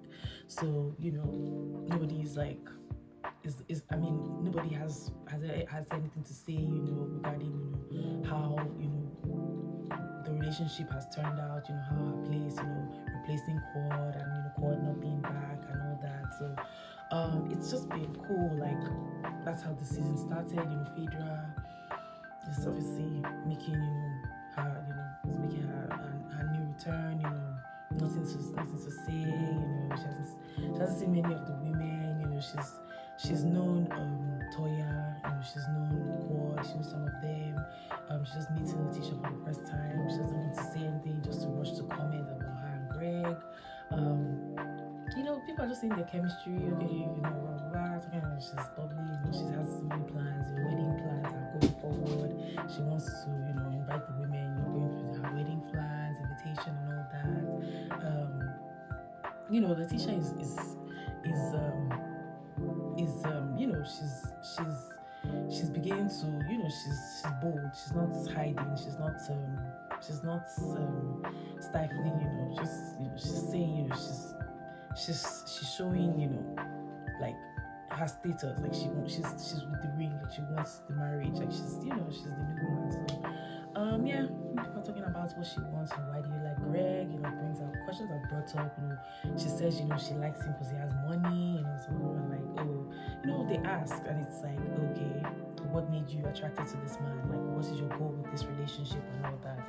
So, nobody's nobody has anything to say, regarding, how, the relationship has turned out, how her place, replacing Quad and, Quad not being back and all that. So, it's just been cool, that's how the season started, Phaedra is obviously making, her, is making her new return, nothing to say, she hasn't seen many of the women, she's known Toya, she's known Quad, she knows some of them, she's just meeting Letitia for the first time, she doesn't want to say anything, just to rush to comment about her and Greg, people are just seeing their chemistry, okay, blah, blah, blah, she's bubbly, she has so many plans, wedding plans are going forward, she wants to, invite the women, going through her wedding plans, invitation and all that, Letitia she's beginning to, she's bold, she's not hiding, she's not stifling, she's saying, she's showing, her status, she's with the ring, she wants the marriage, she's the new woman. So yeah, people are talking about what she wants and why do you like Greg, brings up questions are brought up, she says, she likes him because he has money, so we're like, oh, they ask and it's okay, what made you attracted to this man, what is your goal with this relationship and all that,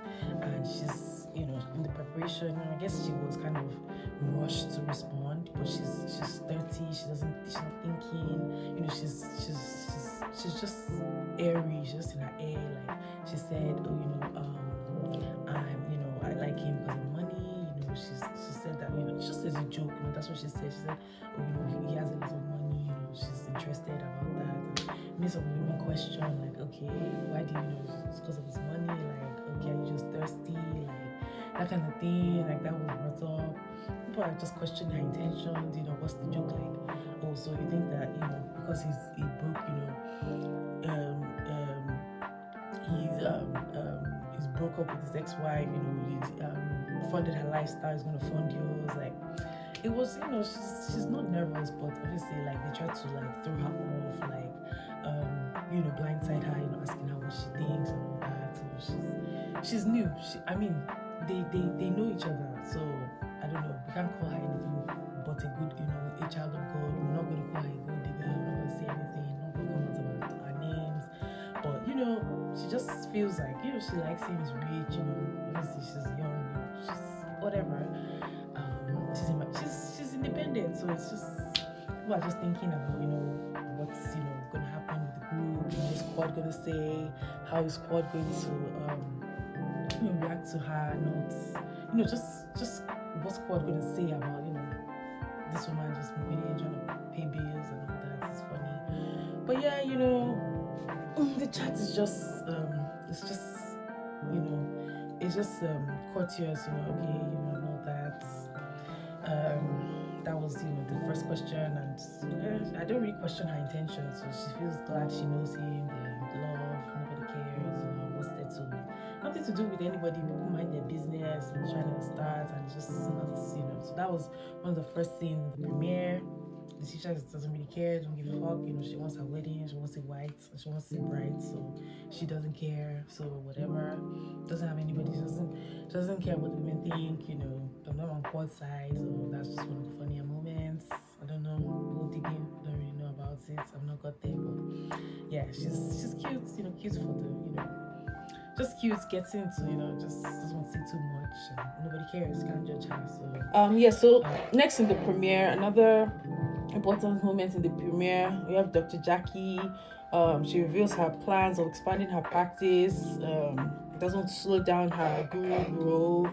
and she's, in the preparation, I guess she was kind of rushed to respond, but she's 30, she's not thinking, she's just airy, she's just in her air, she said, I like him because of money, she said that, just as a joke, that's what she said, she said, he has a lot of money, she's interested about that, and made some women question, okay, why do it's because of his money, okay, are you just thirsty, that kind of thing, that was brought up, people are just questioning her intentions, what's the joke, oh, so you think that, because he broke, he's broke up with his ex-wife, he's funded her lifestyle, he's gonna fund yours, it was, she's not nervous, but obviously like they tried to like throw her off, like blindside her, asking her what she thinks and all that. She's new. They know each other, so I don't know. We can't call her anything but a good, a child of God. We're not going to call her a gold digger. We're not going to say anything. Not going to comment about our names. But she just feels like she likes him. He's rich. Obviously she's young. She's whatever. She's independent. So it's just people are just thinking about what's going to happen with the group. What is Squad going to say? How is Squad going to react to her notes? Just what's Squad going to say about this woman just moving in, trying to pay bills and all that. It's funny, but yeah, the chat is just it's just courteous, okay, and all that. That was the first question, and I don't really question her intentions. So she feels glad she knows him, they're in love, nobody cares, what's there to nothing to do with anybody. People mind their business and trying to start, and just not, so that was one of the first scenes in the premiere. The teacher doesn't really care, don't give a fuck, she wants her wedding, she wants it white, she wants it bright, so she doesn't care, so whatever, doesn't have anybody, she doesn't care what the women think, I'm not on Quad side, so that's just one of the funnier moments. I don't know, gold digging, don't really know about it, I've not got there, but yeah, she's cute, cute for the, just cute, gets into, just doesn't want to say too much, and nobody cares, can't judge her, so next in the premiere, another important moment in the premiere, we have Dr. Jackie. She reveals her plans of expanding her practice. Doesn't want to slow down her groove.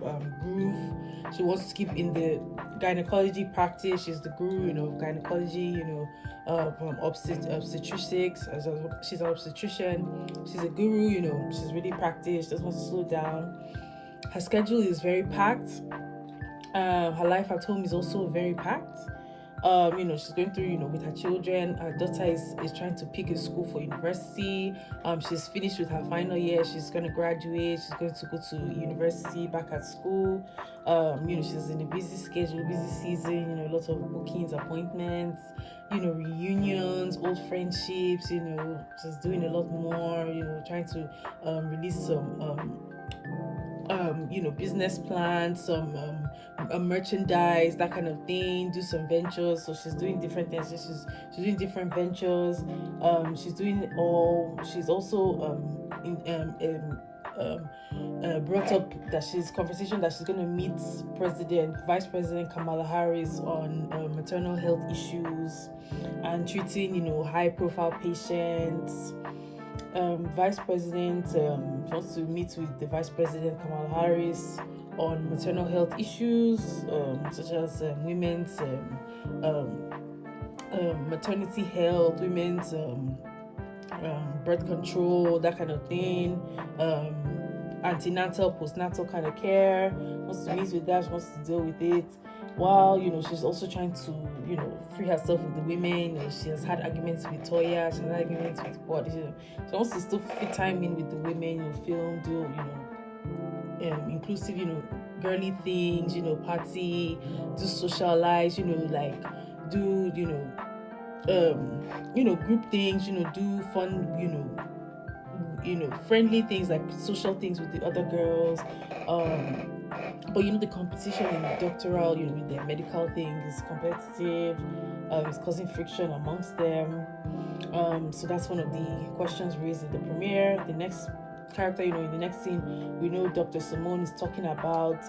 She wants to keep in the gynecology practice. She's the guru, of gynecology, obstetrics. She's an obstetrician. She's a guru, she's really practiced. Doesn't want to slow down. Her schedule is very packed. Her life at home is also very packed. She's going through, with her children. Her daughter is trying to pick a school for university. She's finished with her final year. She's going to graduate. She's going to go to university, back at school. She's in a busy schedule, busy season, a lot of bookings, appointments, reunions, old friendships, she's doing a lot more, trying to release some business plans, some merchandise, that kind of thing, do some ventures. So she's doing different things. She's doing different ventures. She's also brought up that she's going to meet Vice President Kamala Harris on maternal health issues and treating, high profile patients. Vice President wants to meet with the Vice President Kamala Harris on maternal health issues, such as women's maternity health, women's birth control, that kind of thing, antenatal, postnatal kind of care. Wants to meet with that, she wants to deal with it. While she's also trying to free herself with the women. She has had arguments with Toya. She has had arguments with God. She wants to still fit time in with the women. Film, do inclusive, girly things. Party, do socialize. Like do group things. Do fun. Friendly things like social things with the other girls. But the competition in doctoral, with their medical thing is competitive. It's causing friction amongst them. So that's one of the questions raised in the premiere. The next character, in the next scene, we know Dr. Simone is talking about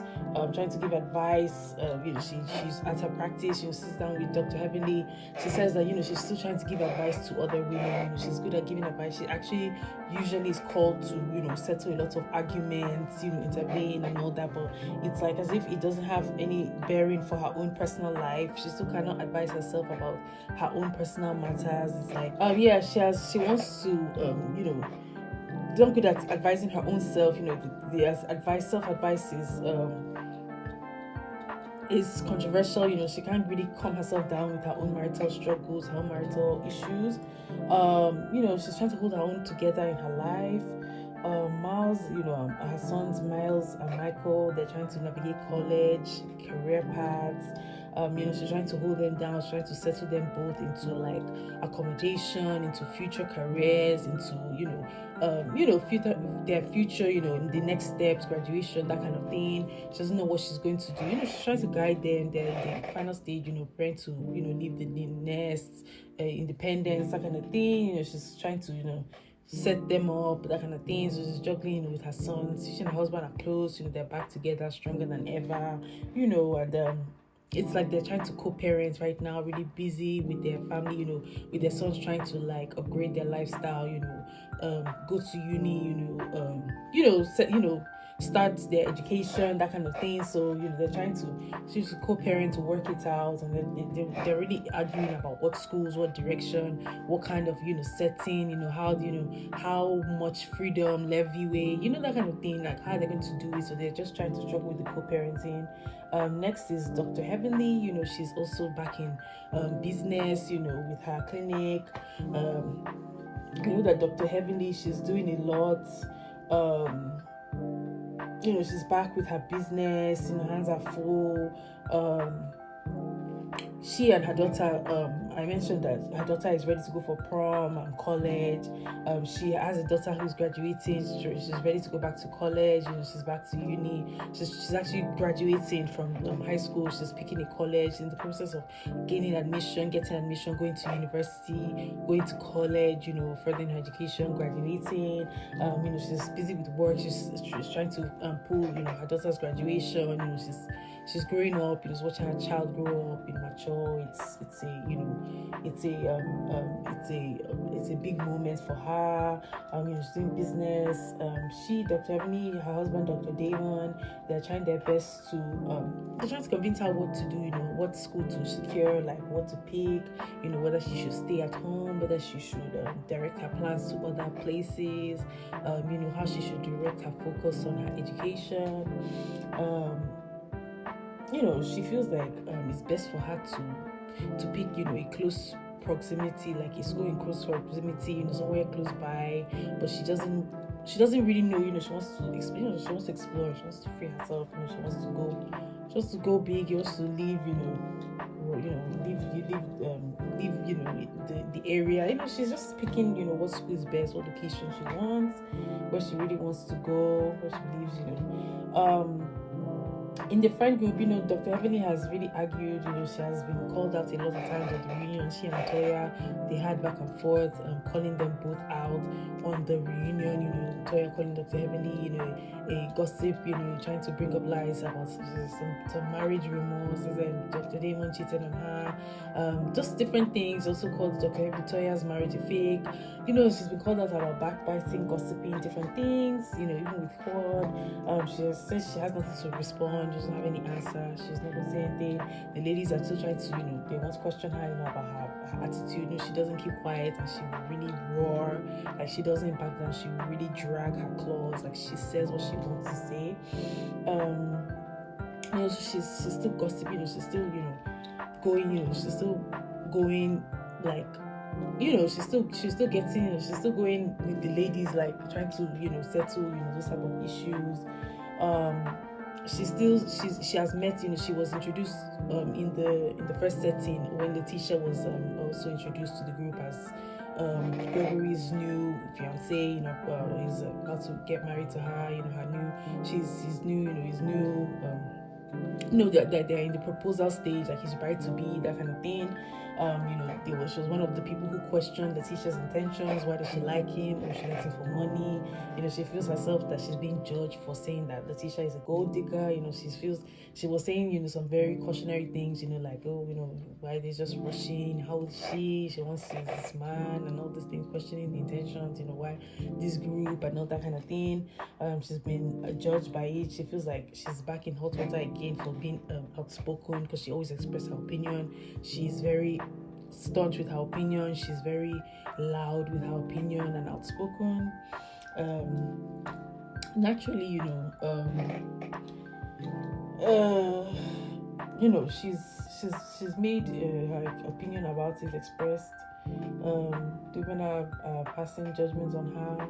trying to give advice. She's at her practice. She sits down with Dr. Heavenly. She says that she's still trying to give advice to other women. She's good at giving advice. She actually usually is called to settle a lot of arguments, intervene and all that. But it's like as if it doesn't have any bearing for her own personal life. She still cannot advise herself about her own personal matters. It's like she wants to not good at advising her own self. The self-advice is controversial. She can't really calm herself down with her own marital struggles, her own marital issues. She's trying to hold her own together in her life. Miles, her sons Miles and Michael, they're trying to navigate college, career paths. She's trying to hold them down, she's trying to settle them both into like accommodation, into future careers, into future their future, in the next steps, graduation, that kind of thing. She doesn't know what she's going to do. She's trying to guide them. They're in the final stage, preparing to leave the nest, independence, that kind of thing. She's trying to set them up, that kind of thing. So she's juggling, with her sons. She and her husband are close. They're back together, stronger than ever. And it's like they're trying to co-parent right now, really busy with their family. With their sons trying to like upgrade their lifestyle. Go to uni. Start their education, that kind of thing. So they're trying to co-parent to work it out, and they're really arguing about what schools, what direction, what kind of setting, how much freedom, leeway, that kind of thing, like how they're going to do it. So they're just trying to struggle with the co-parenting. Next is Dr. Heavenly. She's also back in business, with her clinic. That Dr. Heavenly, she's doing a lot. She's back with her business, hands are full. She and her daughter, I mentioned that her daughter is ready to go for prom and college. She has a daughter who's graduating. She's ready to go back to college. She's back to uni. She's actually graduating from high school. She's picking a college, in the process of getting admission, going to university, going to college, furthering her education, graduating. She's busy with work. She's trying to pull, her daughter's graduation. She's growing up, watching her child grow up, mature. It's a big moment for her. She's doing business. Dr. Ebony, her husband, Dr. Damon, they're trying their best to convince her what to do, what school to secure, like what to pick, whether she should stay at home, whether she should direct her plans to other places, how she should direct her focus on her education. She feels like it's best for her to pick, a close proximity, like a school in close proximity, somewhere close by. But she doesn't really know, she wants to explore, she wants to free herself, she wants to go big, she wants to leave, the area. She's just picking, what school is best, what location she wants, where she really wants to go, where she believes, in the friend group, Dr. Ebony has really argued, she has been called out a lot of times at the reunion. She and Toya, they had back and forth, calling them both out on the reunion, Toya calling Dr. Ebony, a gossip, trying to bring up lies about some marriage rumors, and Dr. Damon cheated on her, just different things. Also called Dr. Ebony Toya's marriage a fake. She's been called out about backbiting, gossiping, different things, even with Ford. She has said she has nothing to respond, doesn't have any answer, she's not going to say anything. The ladies are still trying to, they want to question her, about her attitude. She doesn't keep quiet, and she will really roar, like she doesn't back down. She will really drag her claws, like she says what she wants to say. She's still gossiping, she's still, going, she's still going, like, she's still getting, she's still going with the ladies, like trying to, settle, those type of issues. She has met, she was introduced in the first setting when Letitia was also introduced to the group as Gregory's new fiance, is about to get married to her, his new that they're in the proposal stage, like he's bride to be, that kind of thing. She was one of the people who questioned Letitia's intentions. Why does she like him? Or she likes him for money? She feels herself that she's being judged for saying that Letitia is a gold digger. She was saying, some very cautionary things, like, why they're just rushing, how old is she? She wants this man and all these things, questioning the intentions, why this group and all that kind of thing. She's been judged by it. She feels like she's back in hot water again for being outspoken, because she always expresses her opinion. She's very staunch with her opinion. She's very loud with her opinion and outspoken. Naturally, she's made her opinion about it expressed. People are passing judgments on her.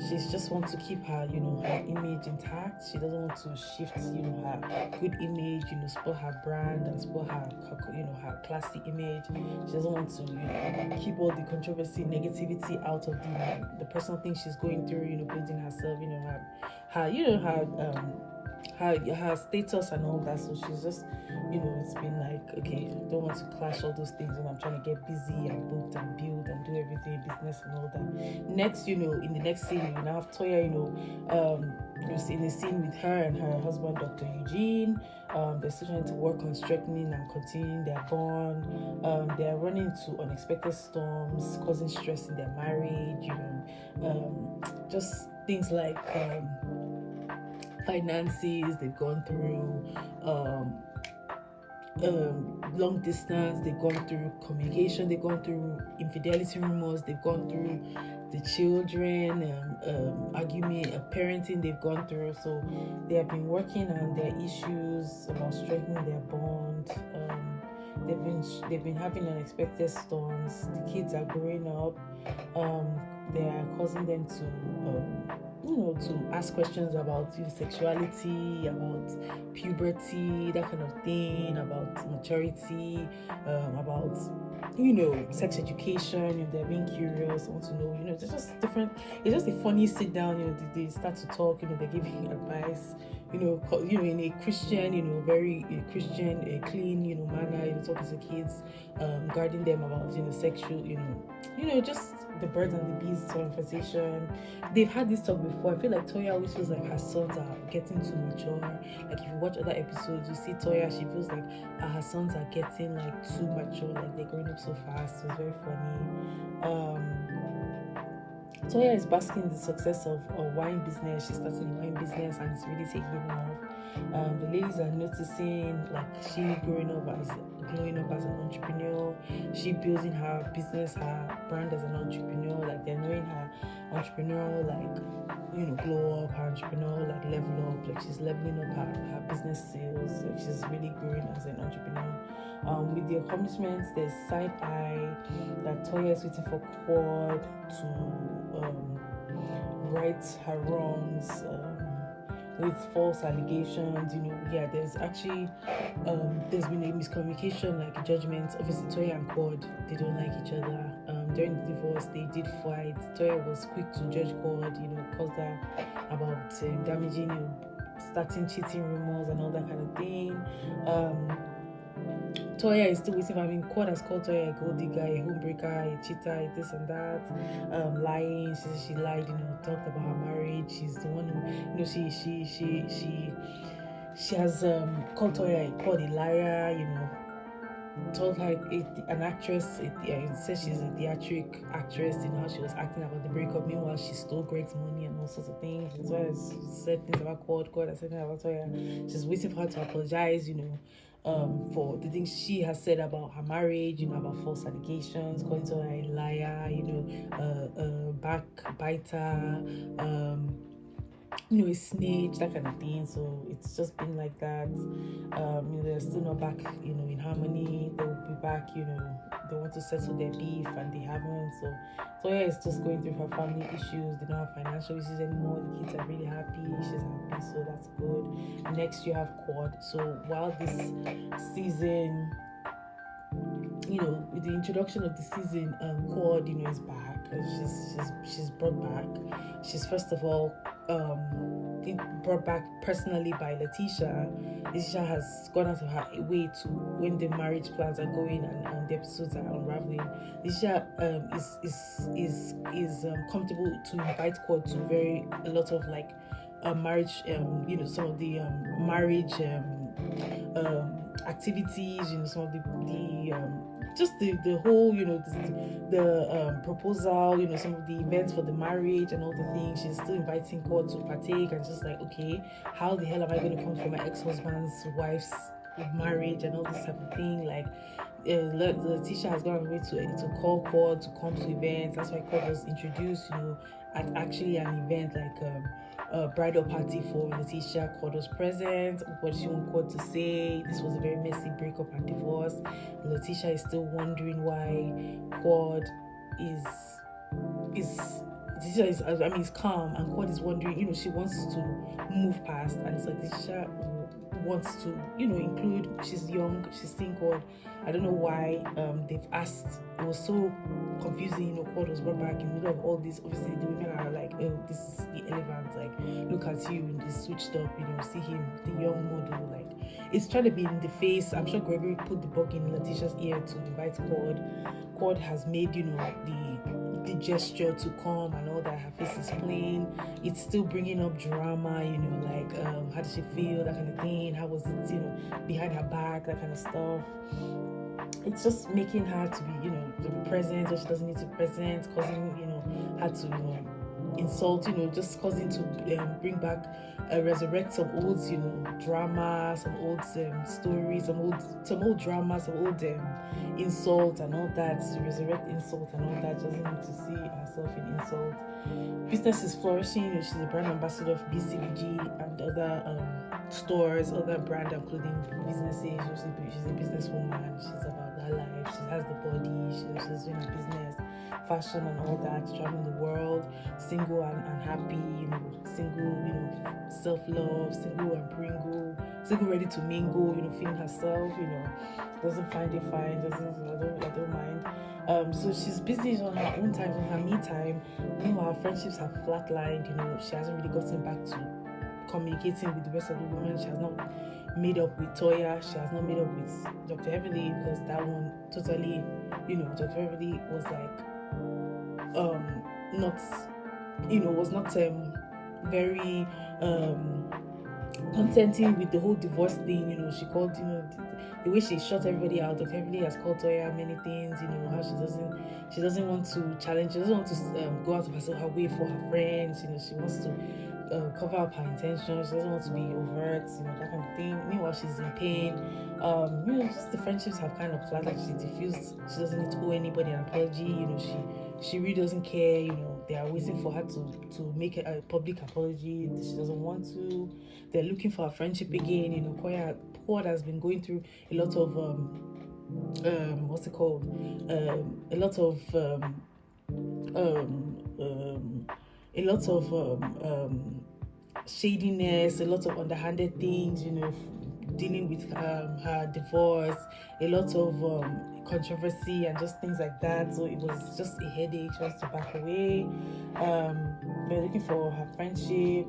she's just wants to keep her, her image intact. She doesn't want to shift, her good image, spoil her brand and spoil her classy image. She doesn't want to, keep all the controversy, negativity out of the personal things she's going through, building herself, her status and all that. So she's just, it's been like, okay, I don't want to clash all those things when I'm trying to get busy and booked and build and do everything, business and all that. Next, in the next scene, we now have Toya, in a scene with her and her husband, Dr. Eugene. They're still trying to work on strengthening and continuing their bond. They're running into unexpected storms, causing stress in their marriage, just things like finances they've gone through, long distance they've gone through, communication they've gone through, infidelity rumors they've gone through, the children, argument, parenting they've gone through. So they have been working on their issues about strengthening their bond. They've been having unexpected storms. The kids are growing up. They are causing them to ask questions about sexuality, about puberty, that kind of thing, about maturity, about sex education. They're being curious, want to know. It's just different. It's just a funny sit down. They start to talk. They're giving advice. In a Christian, very Christian, clean, manner. Talking to kids, guiding them about sexual, just the birds and the bees conversation. They've had this talk before. I feel like Toya always feels like her sons are getting too mature. Like if you watch other episodes, you see Toya, she feels like her sons are getting like too mature, like they're growing up so fast. So it's very funny. Toya is basking in the success of a wine business. She started a wine business and it's really taking off. The ladies are noticing like she growing up as an entrepreneur. She building her business, her brand as an entrepreneur. Like they're knowing her entrepreneurial, glow up, her entrepreneurial level up. Like she's leveling up her business sales. Like she's really growing as an entrepreneur. With the accomplishments, there's side eye that Toya is waiting for Quad to right her wrongs with false allegations. There's actually there's been a miscommunication, like a judgment. Obviously Toya and Quad, they don't like each other. During the divorce they did fight. Toya was quick to judge Quad, caused her about damaging, starting cheating rumors and all that kind of thing. Toya is still waiting for Quad has called Toya a gold digger, a homebreaker, a cheater, a this and that, lying. She lied, talked about her marriage. She's the one who, she has called Toya a liar, told her an actress, said she's a theatric actress, how she was acting about the breakup. Meanwhile, she stole Greg's money and all sorts of things. And so I said things about Quad has said things about Toya. She's waiting for her to apologize, for the things she has said about her marriage, about false allegations, calling her a liar, backbiter, a snitch, that kind of thing. So it's just been like that. They're still not back, in harmony. They will be back, they want to settle their beef and they haven't. So Toya is just going through her family issues. They don't have financial issues anymore. The kids are really happy. She's happy, so that's good. Next you have Quad. So while this season, with the introduction of the season, Quad, is back. She's brought back. She's first of all brought back personally by Letitia. Letitia has gone out of her way to, when the marriage plans are going and the episodes are unraveling, Letitia is comfortable to invite Quad to a lot of marriage, some of the marriage activities, some of the just the whole, the proposal, some of the events for the marriage and all the things. She's still inviting God to partake, and just like, okay, how the hell am I going to come for my ex-husband's wife's marriage and all this type of thing? Letitia has gone away to call Quad to come to events. That's why Quad was introduced, at actually an event a bridal party for Letitia. Quad was present. What she wanted Quad to say. This was a very messy breakup and divorce. Letitia is still wondering why Quad is Letitia is, I mean, is calm, and God is wondering, she wants to move past, and it's like Letitia wants to, include. She's young, she's seeing God. I don't know why they've asked. It was so confusing. God was brought back in the middle of all this. Obviously, the women are like, oh, this is the elephant. Like, look at you, and this switched up. See him, the young model. Like, it's trying to be in the face. I'm sure Gregory put the bug in Letitia's ear to invite God. God has made, the gesture to come and all that. Her face is plain. It's still bringing up drama, like how did she feel, that kind of thing. How was it, behind her back, that kind of stuff. It's just making her to be, to be present, or she doesn't need to be present, causing, her to, insult, just causing to bring back, resurrect some old, drama, some old stories, some old drama, some old insult and all that. To resurrect insult and all that. She doesn't need to see herself in insult. Business is flourishing. She's a brand ambassador of BCBG and other stores, other brand and clothing businesses. She's a businesswoman. She's about her life. She has the body. She's doing a business, fashion and all that. Traveling the world, single and happy. Single, self-love, single and pringle, single ready to mingle. Feeling herself. Doesn't find it fine. I don't mind. So she's busy on her own time, on her me time. Meanwhile, her friendships have flatlined. She hasn't really gotten back to communicating with the rest of the women. She has not made up with Toya. She has not made up with Dr. Heavenly, because that one totally, Dr. Heavenly was like, was not very contenting with the whole divorce thing. She called, the way she shut everybody out. Dr. Heavenly has called Toya many things. How she doesn't want to challenge. She doesn't want to go out of her way for her friends. She wants to cover up her intentions. She doesn't want to be overt, that kind of thing. Meanwhile, she's in pain. Just the friendships have kind of flat. Like, she diffused. She doesn't need to owe anybody an apology. She really doesn't care. They are waiting for her to make a public apology. She doesn't want to. They're looking for a friendship again. Paul has been going through a lot of what's it called? A lot of shadiness, a lot of underhanded things, dealing with her divorce, a lot of controversy and just things like that. So it was just a headache. She wants to back away. We're looking for her friendship.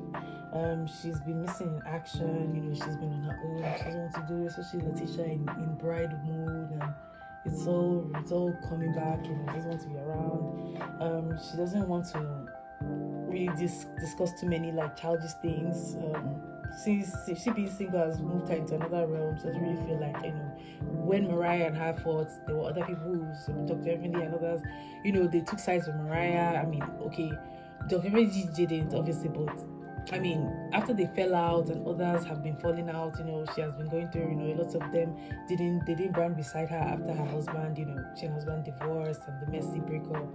She's been missing in action. She's been on her own. She doesn't want to do it, especially Letitia in bride mood, and it's all coming back. She doesn't want to be around. She doesn't want to really discuss too many like childish things. She being single has moved her into another realm. She doesn't really feel like, when Mariah and her fought, there were other people who, Dr. Emily and others, they took sides with Mariah. I mean, okay, Dr. Emily didn't, obviously, but I mean, after they fell out and others have been falling out, she has been going through, a lot of them didn't brand beside her after her husband, she and her husband divorced and the messy breakup.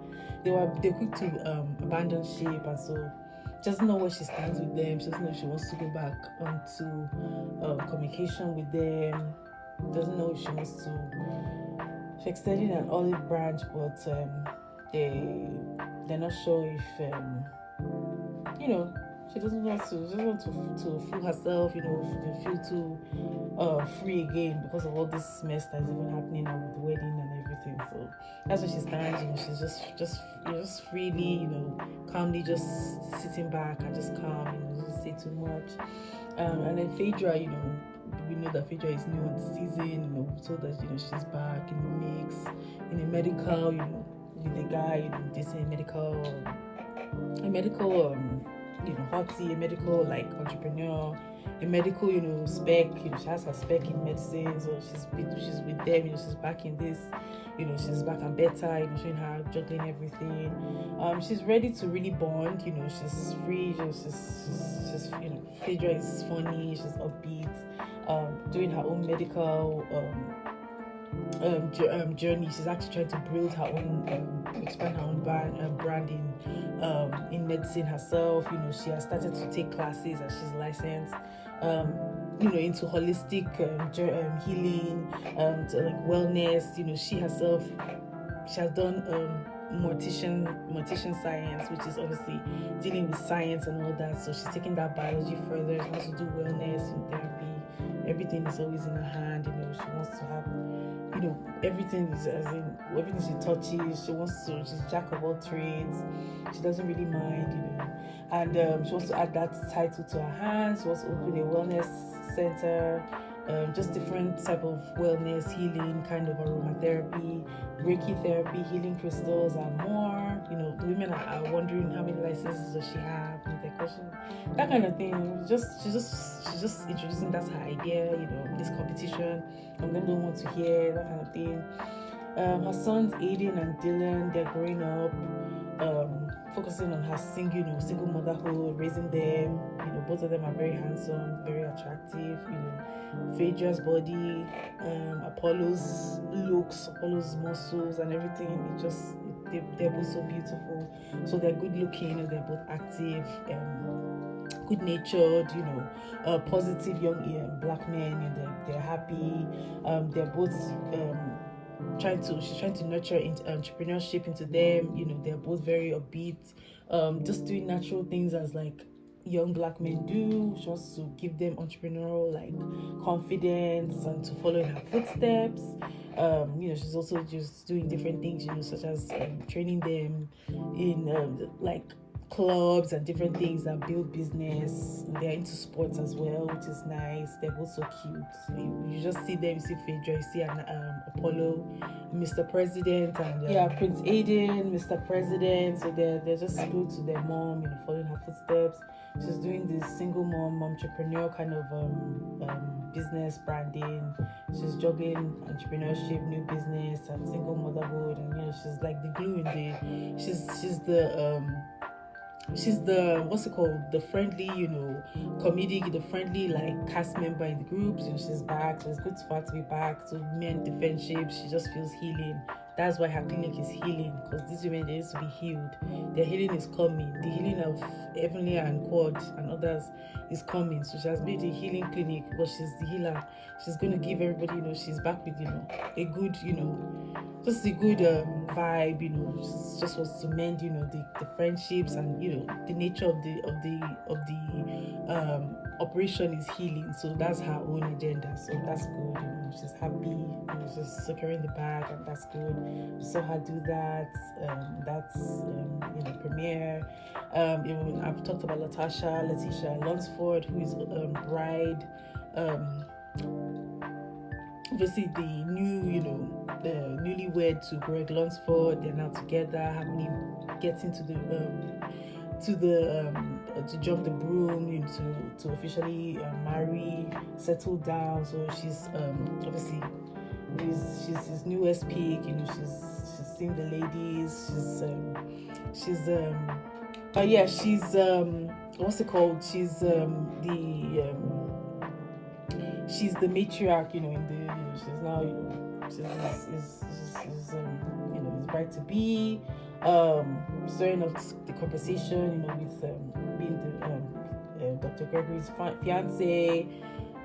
They're quick to abandon ship, and so she doesn't know where she stands with them. She doesn't know if she wants to go back onto communication with them. Doesn't know if she wants to. She's extending an olive branch, but they're not sure if she doesn't want to fool herself, to feel too free again because of all this mess that's even happening now with the wedding and everything. So that's where she stands. She's just freely, calmly just sitting back and just calm, doesn't say too much. And then Phaedra, we know that Phaedra is new on the season. So that she's back in the mix, in a medical, with a guy, they say medical hottie, a medical like entrepreneur, a medical spec. She has her spec in medicine, so she's with them. She's back in this. She's back and better. Showing her juggling everything. She's ready to really bond. She's free. She's Phaedra is funny. She's upbeat. Doing her own medical journey. She's actually trying to build her own, expand her own branding in medicine herself. She has started to take classes and she's licensed into holistic healing, to like wellness. She has done mortician science, which is obviously dealing with science and all that. So she's taking that biology further. She wants to do wellness and therapy. Everything is always in her hand. She wants to have, everything is as in everything she touches. She's jack of all trades. She doesn't really mind. And she wants to add that title to her hands. She wants to open a wellness center. Just different type of wellness, healing, kind of aromatherapy, Reiki therapy, healing crystals, and more. The women are wondering how many licenses does she have, their question, that kind of thing. She's just introducing, that's her idea, this competition. And then don't want to hear that kind of thing. Her sons Aiden and Dylan, they're growing up, focusing on her single motherhood, raising them. Both of them are very handsome, very attractive. Phaedra's body, Apollo's looks, Apollo's muscles, and everything. They're both so beautiful. So they're good looking. They're both active, good natured. Positive young black men. They're happy. They're both. She's trying to nurture entrepreneurship into them. They're both very upbeat, just doing natural things as like young black men do. She wants to give them entrepreneurial confidence and to follow in her footsteps. She's also just doing different things, such as training them in clubs and different things that build business. They're into sports as well, which is nice. They're both so cute. You just see them, you see Phaedra, you see Apollo, Mr. President, and Prince Aiden, Mr. President. So they're just good to their mom, following her footsteps. She's doing this single mom entrepreneur kind of business branding. She's juggling entrepreneurship, new business, and single motherhood, and she's like the glue in the. She's the what's it called, the friendly, comedic, the friendly cast member in the group. She's back, so it's good for her to be back, to mend the friendship. She just feels healing. That's why her clinic is healing, because these women, they used to be healed. Their healing is coming. The healing of Heavenly and Quad and others is coming. So she has made a healing clinic, but she's the healer. She's going to give everybody, she's back with, a good, just a good vibe, she just wants to mend, the friendships, and, the nature of the operation is healing. So that's her own agenda. So that's good, she's happy, she's securing the bag, and that's good. We saw her do that. That's premiere. I've talked about Letitia Lunsford, who is bride. Obviously the new, the newlywed to Greg Lunsford. They're now together, having getting to jump the broom, to officially marry, settle down. So she's obviously she's his newest peak. She's seeing the ladies. She's what's it called? She's she's the matriarch, in the, she's now, is bride to be, stirring up the conversation, with being the Dr. Gregory's fiance.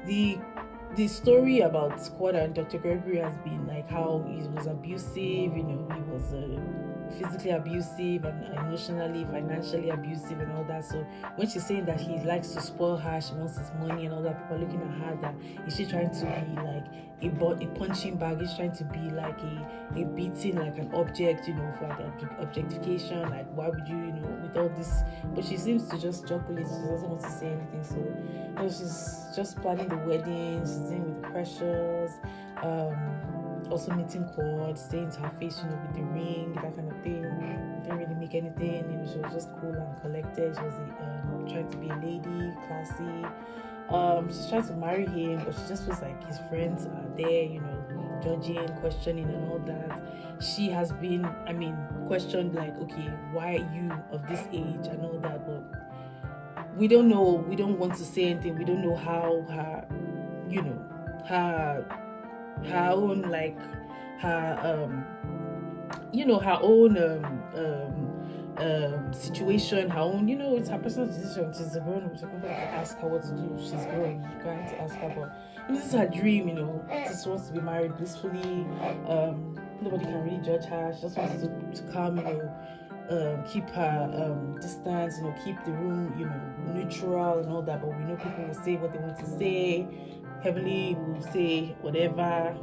The story about Quad and Dr. Gregory has been how he was abusive, he was physically abusive and emotionally, financially abusive and all that. So when she's saying that he likes to spoil her, she wants his money and all that, people are looking at her that is she trying to be a punching bag? Is she trying to be a beating, an object, for the objectification? Why would you, with all this? But she seems to just juggle it. She doesn't want to say anything. So she's just planning the wedding. She's dealing with the pressures. Also meeting Quad, staying to her face, with the ring, that kind of thing. Didn't really make anything. She was just cool and collected. She was trying to be a lady, classy. She's trying to marry him, but she just feels like his friends are there, judging, questioning, and all that. She has been, questioned, okay, why are you of this age and all that, but we don't know. We don't want to say anything. We don't know how her, her own her own situation, her own, it's her personal decision. She's a grown up. She's going to ask her what to do. She's grown. You're going to ask her, but this is her dream. She just wants to be married blissfully. nobody can really judge her. She just wants to calm, keep her distance, keep the room, neutral and all that. But we know people will say what they want to say. Heavily will say whatever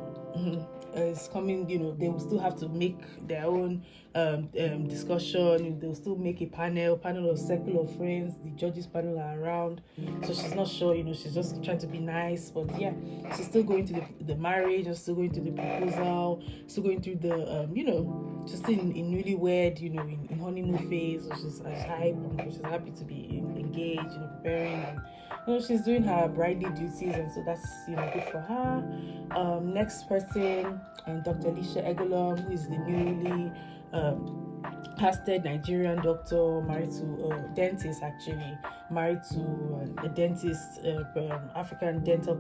is coming. They will still have to make their own discussion. They'll still make a panel of circle of friends. The judges panel are around, so she's not sure. She's just trying to be nice. But yeah, she's still going through the marriage, and still going through the proposal, still going through the just in newlywed, in honeymoon phase. So she's hype. She's happy to be engaged, preparing, and she's doing her bridal duties, and so that's good for her. Next person, Dr. Alicia Egolom, who is the newly casted Nigerian doctor, married to a dentist, actually married to a dentist, African dental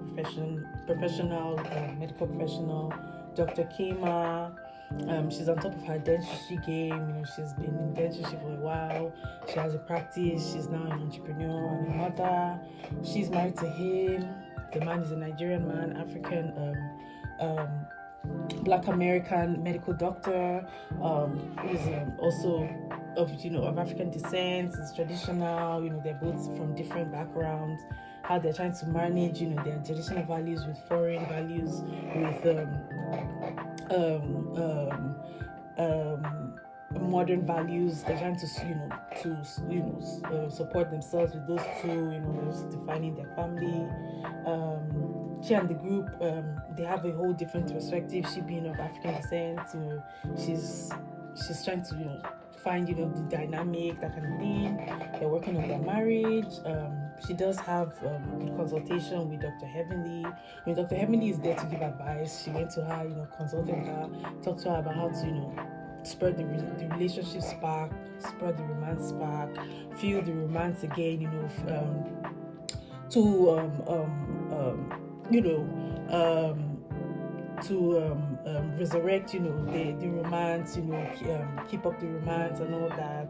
professional, medical professional, Dr. Kema. She's on top of her dentistry game. She's been in dentistry for a while. She has a practice. She's now an entrepreneur and a mother. She's married to him. The man is a Nigerian man, African, Black American medical doctor, who's also of African descent. It's traditional. They're both from different backgrounds. How they're trying to manage, their traditional values with foreign values, with modern values. They're trying to support themselves with those two. They're defining their family. She and the group, they have a whole different perspective. She being of African descent, she's trying to find the dynamic, that kind of thing. They're working on their marriage. She does have good consultation with Dr. Heavenly. When Dr. Heavenly is there to give advice, she went to her, consulted her, talked to her about how to spread the relationship spark, spread the romance spark, feel the romance again, resurrect, the romance, keep up the romance and all that.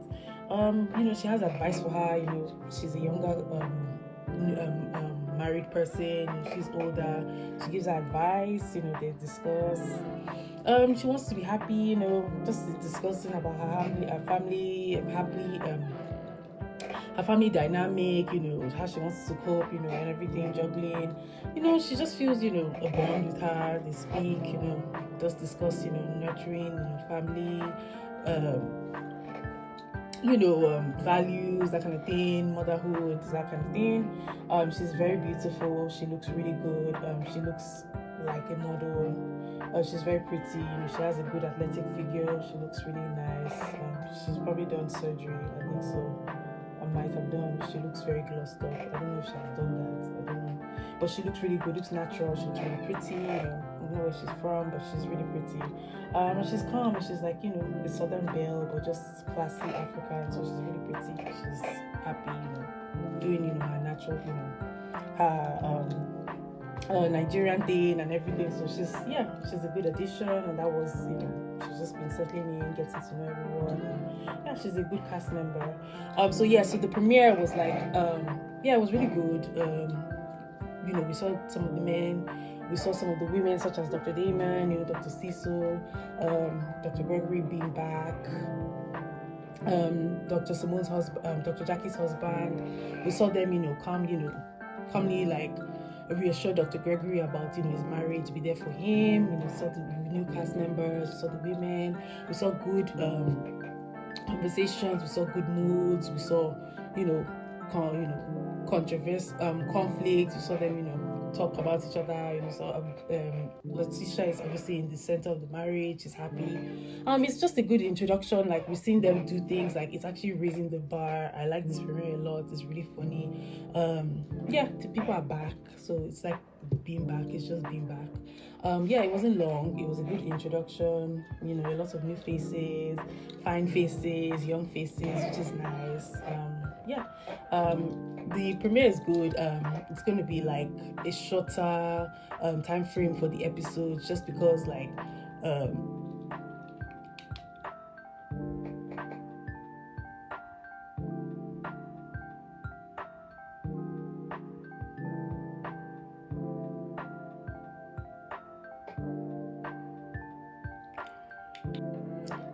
She has advice for her. She's a younger married person. She's older. She gives her advice. They discuss. She wants to be happy. Just discussing about her family, her family dynamic, how she wants to cope, and everything, juggling. She just feels, a bond with her. They speak, just discuss, nurturing, family, values, that kind of thing, motherhood, that kind of thing. She's very beautiful. She looks really good. She looks like a model. She's very pretty. She has a good athletic figure. She looks really nice. She's probably done surgery. I think so. Might have done. She looks very glossed up. I don't know if she has done that. I don't know. But she looks really good. Looks natural. She looks really pretty. I don't know where she's from, but she's really pretty. And she's calm. And she's like, a Southern belle, but just classy African. So she's really pretty. She's happy, doing, her natural, her Nigerian thing and everything. So she's a good addition. And that was, she's just been settling in, getting to know everyone. Yeah, she's a good cast member. So the premiere was like, it was really good. We saw some of the men, we saw some of the women, such as Dr. Damon, Dr. Cecil, Dr. Gregory being back, Dr. Simone's husband, Dr. Jackie's husband. We saw them, calmly, like, reassure Dr. Gregory about his marriage, be there for him. We saw the new cast members, we saw the women, we saw good conversations, we saw good moods, we saw controversy, conflict. We saw them talk about each other. So Letitia is obviously in the center of the marriage. She's happy. It's just a good introduction. Like, we've seen them do things, like, it's actually raising the bar. I like this premiere a lot. It's really funny. The people are back, so it's like being back. It's just being back. It wasn't long. It was a good introduction. A lot of new faces, fine faces, young faces, which is nice. The premiere is good. It's going to be like a shorter time frame for the episodes, just because like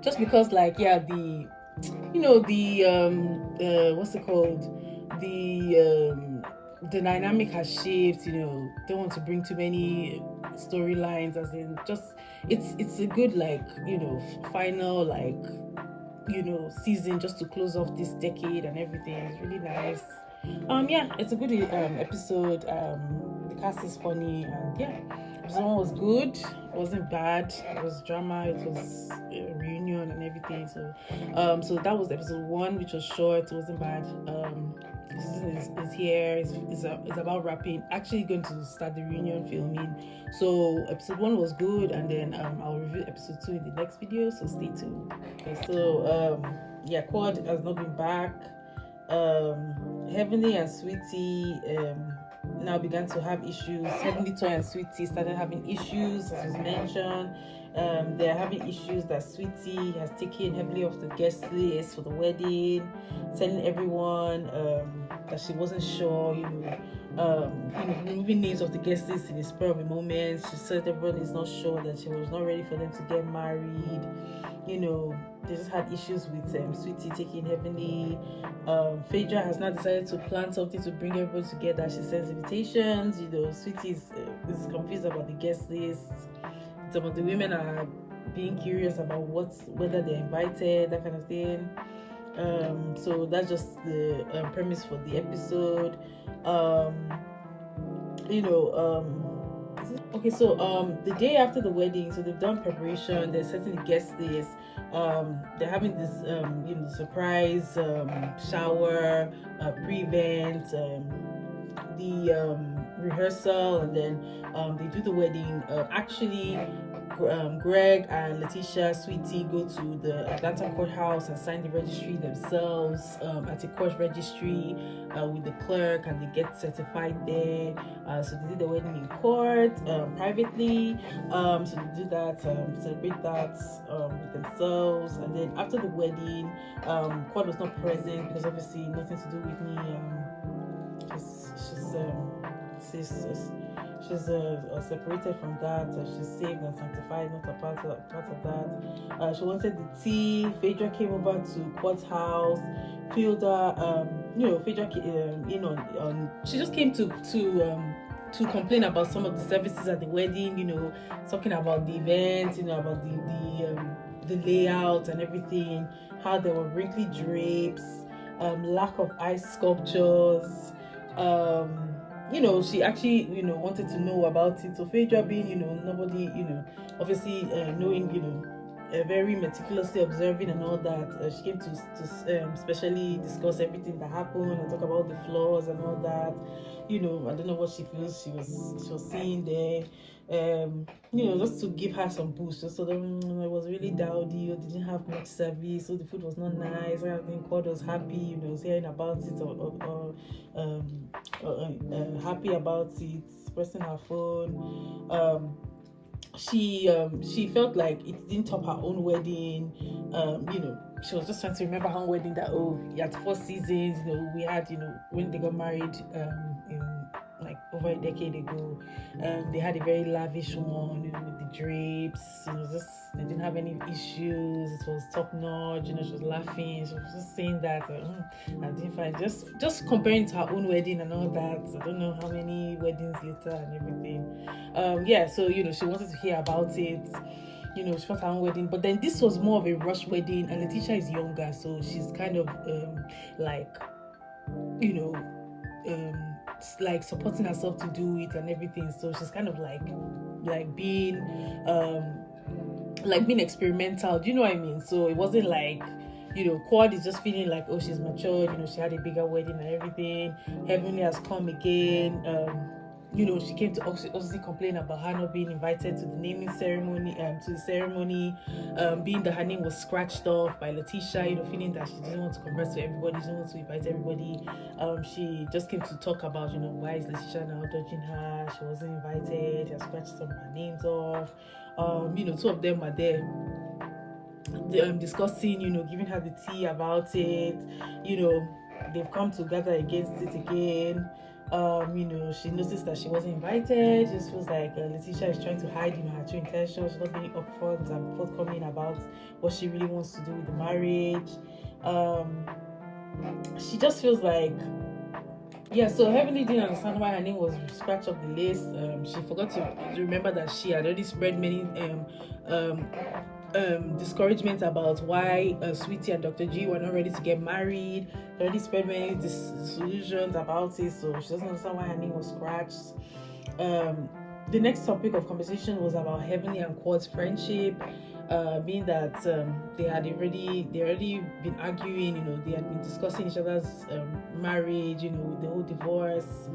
just because like the what's it called, the dynamic has shifted. Don't want to bring too many storylines, as in just it's a good like final like season just to close off this decade and everything. It's really nice. Yeah, it's a good episode. The cast is funny, and yeah, episode 1 was good. It wasn't bad. It was drama. It was a reunion and everything. So that was episode 1, which was short. It wasn't bad. Season is here. It's about wrapping. Actually going to start the reunion filming. So episode 1 was good, and then I'll review episode 2 in the next video. So stay tuned. Okay, so yeah, Quad has not been back. Heavenly and Sweetie now began to have issues. Heavenly Toy and Sweetie started having issues, as was mentioned. They're having issues that Sweetie has taken Heavenly off the guest list for the wedding, telling everyone that she wasn't sure, removing names of the guest list in the spur of a moment. She said everyone is not sure, that she was not ready for them to get married. They just had issues with Sweetie taking Heavenly. Phaedra has now decided to plan something to bring everyone together. She sends invitations. Sweetie is confused about the guest list. Some of the women are being curious about whether they're invited, that kind of thing. So that's just the premise for the episode. Okay, so the day after the wedding, so they've done preparation, they're setting the guest list. They're having this surprise shower, pre-event, the rehearsal, and then they do the wedding. Actually, Greg and Letitia Sweetie go to the Atlanta courthouse and sign the registry themselves at a court registry with the clerk, and they get certified there. So they did the wedding in court privately. So they do that, celebrate that with themselves. And then after the wedding, Quad was not present because obviously nothing to do with me. She's separated from that. She's saved and sanctified, not a part of that. She wanted the tea. Phaedra came over to Quad's house. Phaedra came on. She just came to complain about some of the services at the wedding. Talking about the event. About the layout and everything. How there were wrinkly drapes. Lack of ice sculptures. She actually, wanted to know about it. So Phaedra being, nobody, obviously knowing, very meticulously observing and all that, she came to specially discuss everything that happened and talk about the flaws and all that. I don't know what she feels she was seeing there. Just to give her some boost, just so that it was really dowdy, or didn't have much service, so the food was not nice. I think Quad was happy, was hearing about it, or happy about it, pressing her phone. She felt like it didn't top her own wedding. She was just trying to remember her own wedding, that you had 4 seasons. We had when they got married in like over a decade ago, they had a very lavish one, with the drapes. They didn't have any issues. It was top notch. She was laughing. She was just saying that I didn't find, just comparing to her own wedding and all that. I don't know how many weddings later and everything. So she wanted to hear about it. She felt her own wedding, but then this was more of a rush wedding, and Letitia is younger, so she's kind of like supporting herself to do it and everything. So she's kind of like being experimental. Do you know what I mean? So it wasn't like Quad is just feeling like, she's matured. she had a bigger wedding and everything. Heavenly has come again. She came to obviously complain about her not being invited to the naming ceremony, being that her name was scratched off by Letitia, feeling that she didn't want to converse to everybody, she didn't want to invite everybody. She just came to talk about, why is Letitia now dodging her? She wasn't invited, she has scratched some of her names off. Two of them were there discussing, giving her the tea about it. They've come together against it again. She noticed that she wasn't invited. She just feels like Letitia is trying to hide her true intentions. She's not being upfront and forthcoming about what she really wants to do with the marriage. She just feels like, so Heavenly didn't understand why her name was scratched off the list. She forgot to remember that she had already spread many discouragement about why Sweetie and Dr. G were not ready to get married. They already spread many disillusions about it, so she doesn't understand why her name was scratched. The next topic of conversation was about Heavenly and Quad's friendship, being that they had already been arguing. They had been discussing each other's marriage, with the whole divorce.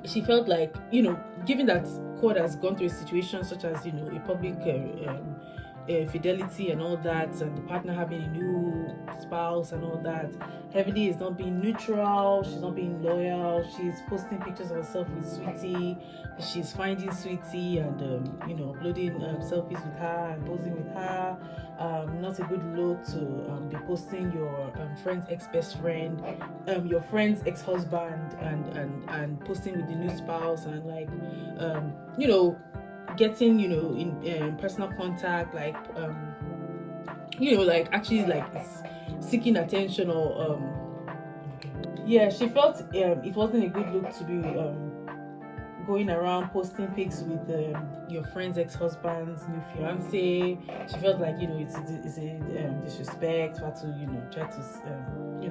She felt like, given that Quad has gone through a situation such as, a public fidelity and all that, and the partner having a new spouse and all that, Heavenly is not being neutral, she's not being loyal, she's posting pictures of herself with Sweetie, she's finding Sweetie and, uploading selfies with her and posing with her. Not a good look to be posting your friend's ex-best friend, your friend's ex-husband, and posting with the new spouse, and like, getting, in personal contact, like, like actually like seeking attention, or she felt it wasn't a good look to be going around posting pics with your friend's ex-husband's new fiance. She felt like, it's a disrespect for her to try to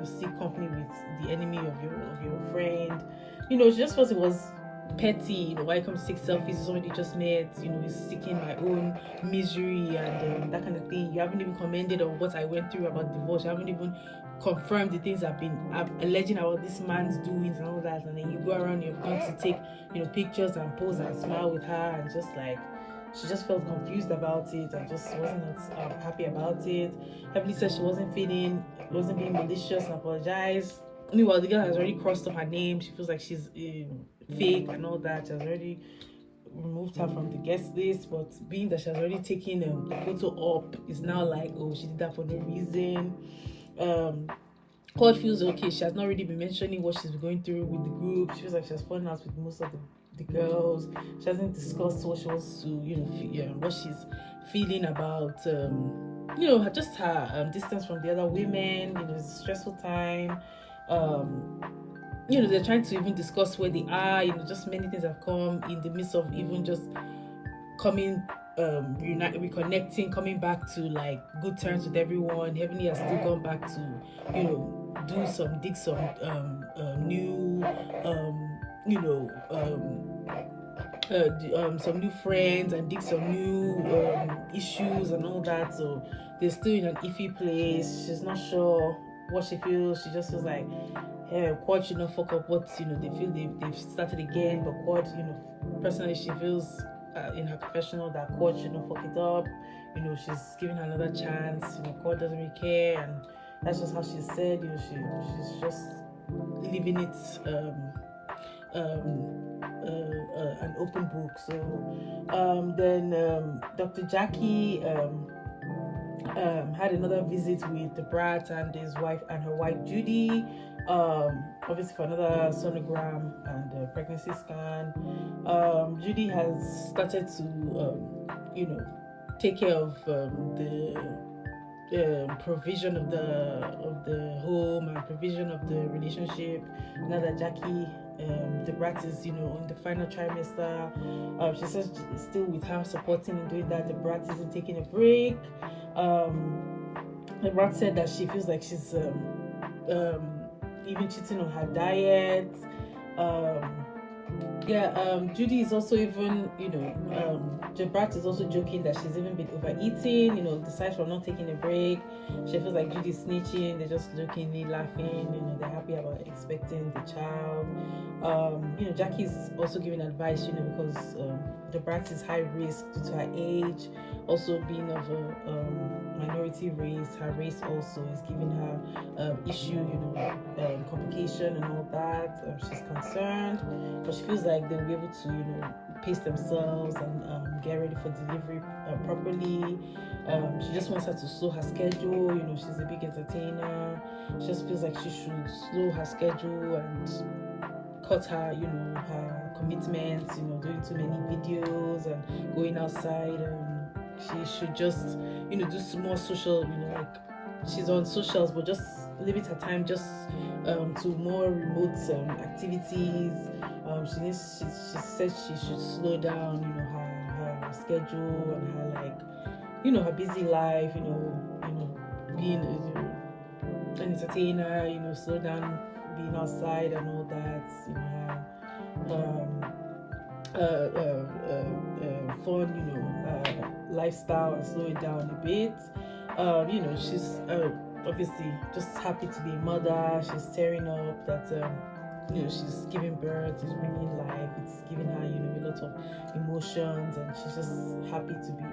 seek company with the enemy of your friend. She just felt it was petty. Why come to take selfies? Somebody just met, is seeking my own misery and that kind of thing. You haven't even commented on what I went through about divorce. You haven't even confirmed the things I've been alleging about this man's doings and all that, and then you go around, you're going to take pictures and pose and smile with her, and just like, she just felt confused about it and just wasn't happy about it. Heavenly said she wasn't being malicious and apologized. Meanwhile, the girl has already crossed off her name. She feels like she's fake and all that. She has already removed her from the guest list, but being that she has already taken the photo up, is now like, oh, she did that for no reason. Quad feels okay. She has not really been mentioning what she's been going through with the group. She feels like she has fallen out with most of the girls. She hasn't discussed what she wants to, what she's feeling about, just her distance from the other women. It's a stressful time. They're trying to even discuss where they are. Just many things have come in the midst of even just coming, reconnecting, coming back to like good terms with everyone. Heavenly has still gone back to, dig some new, some new friends and dig some new issues and all that. So they're still in an iffy place. She's not sure what she feels. She just feels like, Quad should not fuck up what they feel they've started again. But Quad, personally, she feels in her confessional that Quad should not fuck it up. She's giving her another chance. Quad doesn't really care, and that's just how she said. She's just leaving it an open book. So then Dr. Jackie had another visit with the brat and his wife and her wife Judy, obviously for another sonogram and pregnancy scan. Judy has started to take care of the provision of the home and provision of the relationship. Now that Jackie, the brat, is in the final trimester, she says still with her supporting and doing that. The brat isn't taking a break. The brat said that she feels like she's even cheating on her diet. Judy is also even, Jabrat is also joking that she's even been overeating, aside from not taking a break. She feels like Judy's snitching. They're just jokingly laughing, they're happy about expecting the child. Jackie's also giving advice, because Jabrat is high risk due to her age, also being of a minority race. Her race also is giving her issue, complication and all that. She's concerned, but she feels like they'll be able to, pace themselves and get ready for delivery properly. She just wants her to slow her schedule. She's a big entertainer. She just feels like she should slow her schedule and cut her, her commitments, doing too many videos and going outside. She should just, do some more social, like she's on socials, but just limit her time just to more remote activities. She said she should slow down, her schedule and her her busy life, being an entertainer, slow down being outside and all that, fun, lifestyle, and slow it down a bit. She's obviously just happy to be a mother. She's tearing up that she's giving birth, she's bringing life, it's giving her a lot of emotions, and she's just happy to be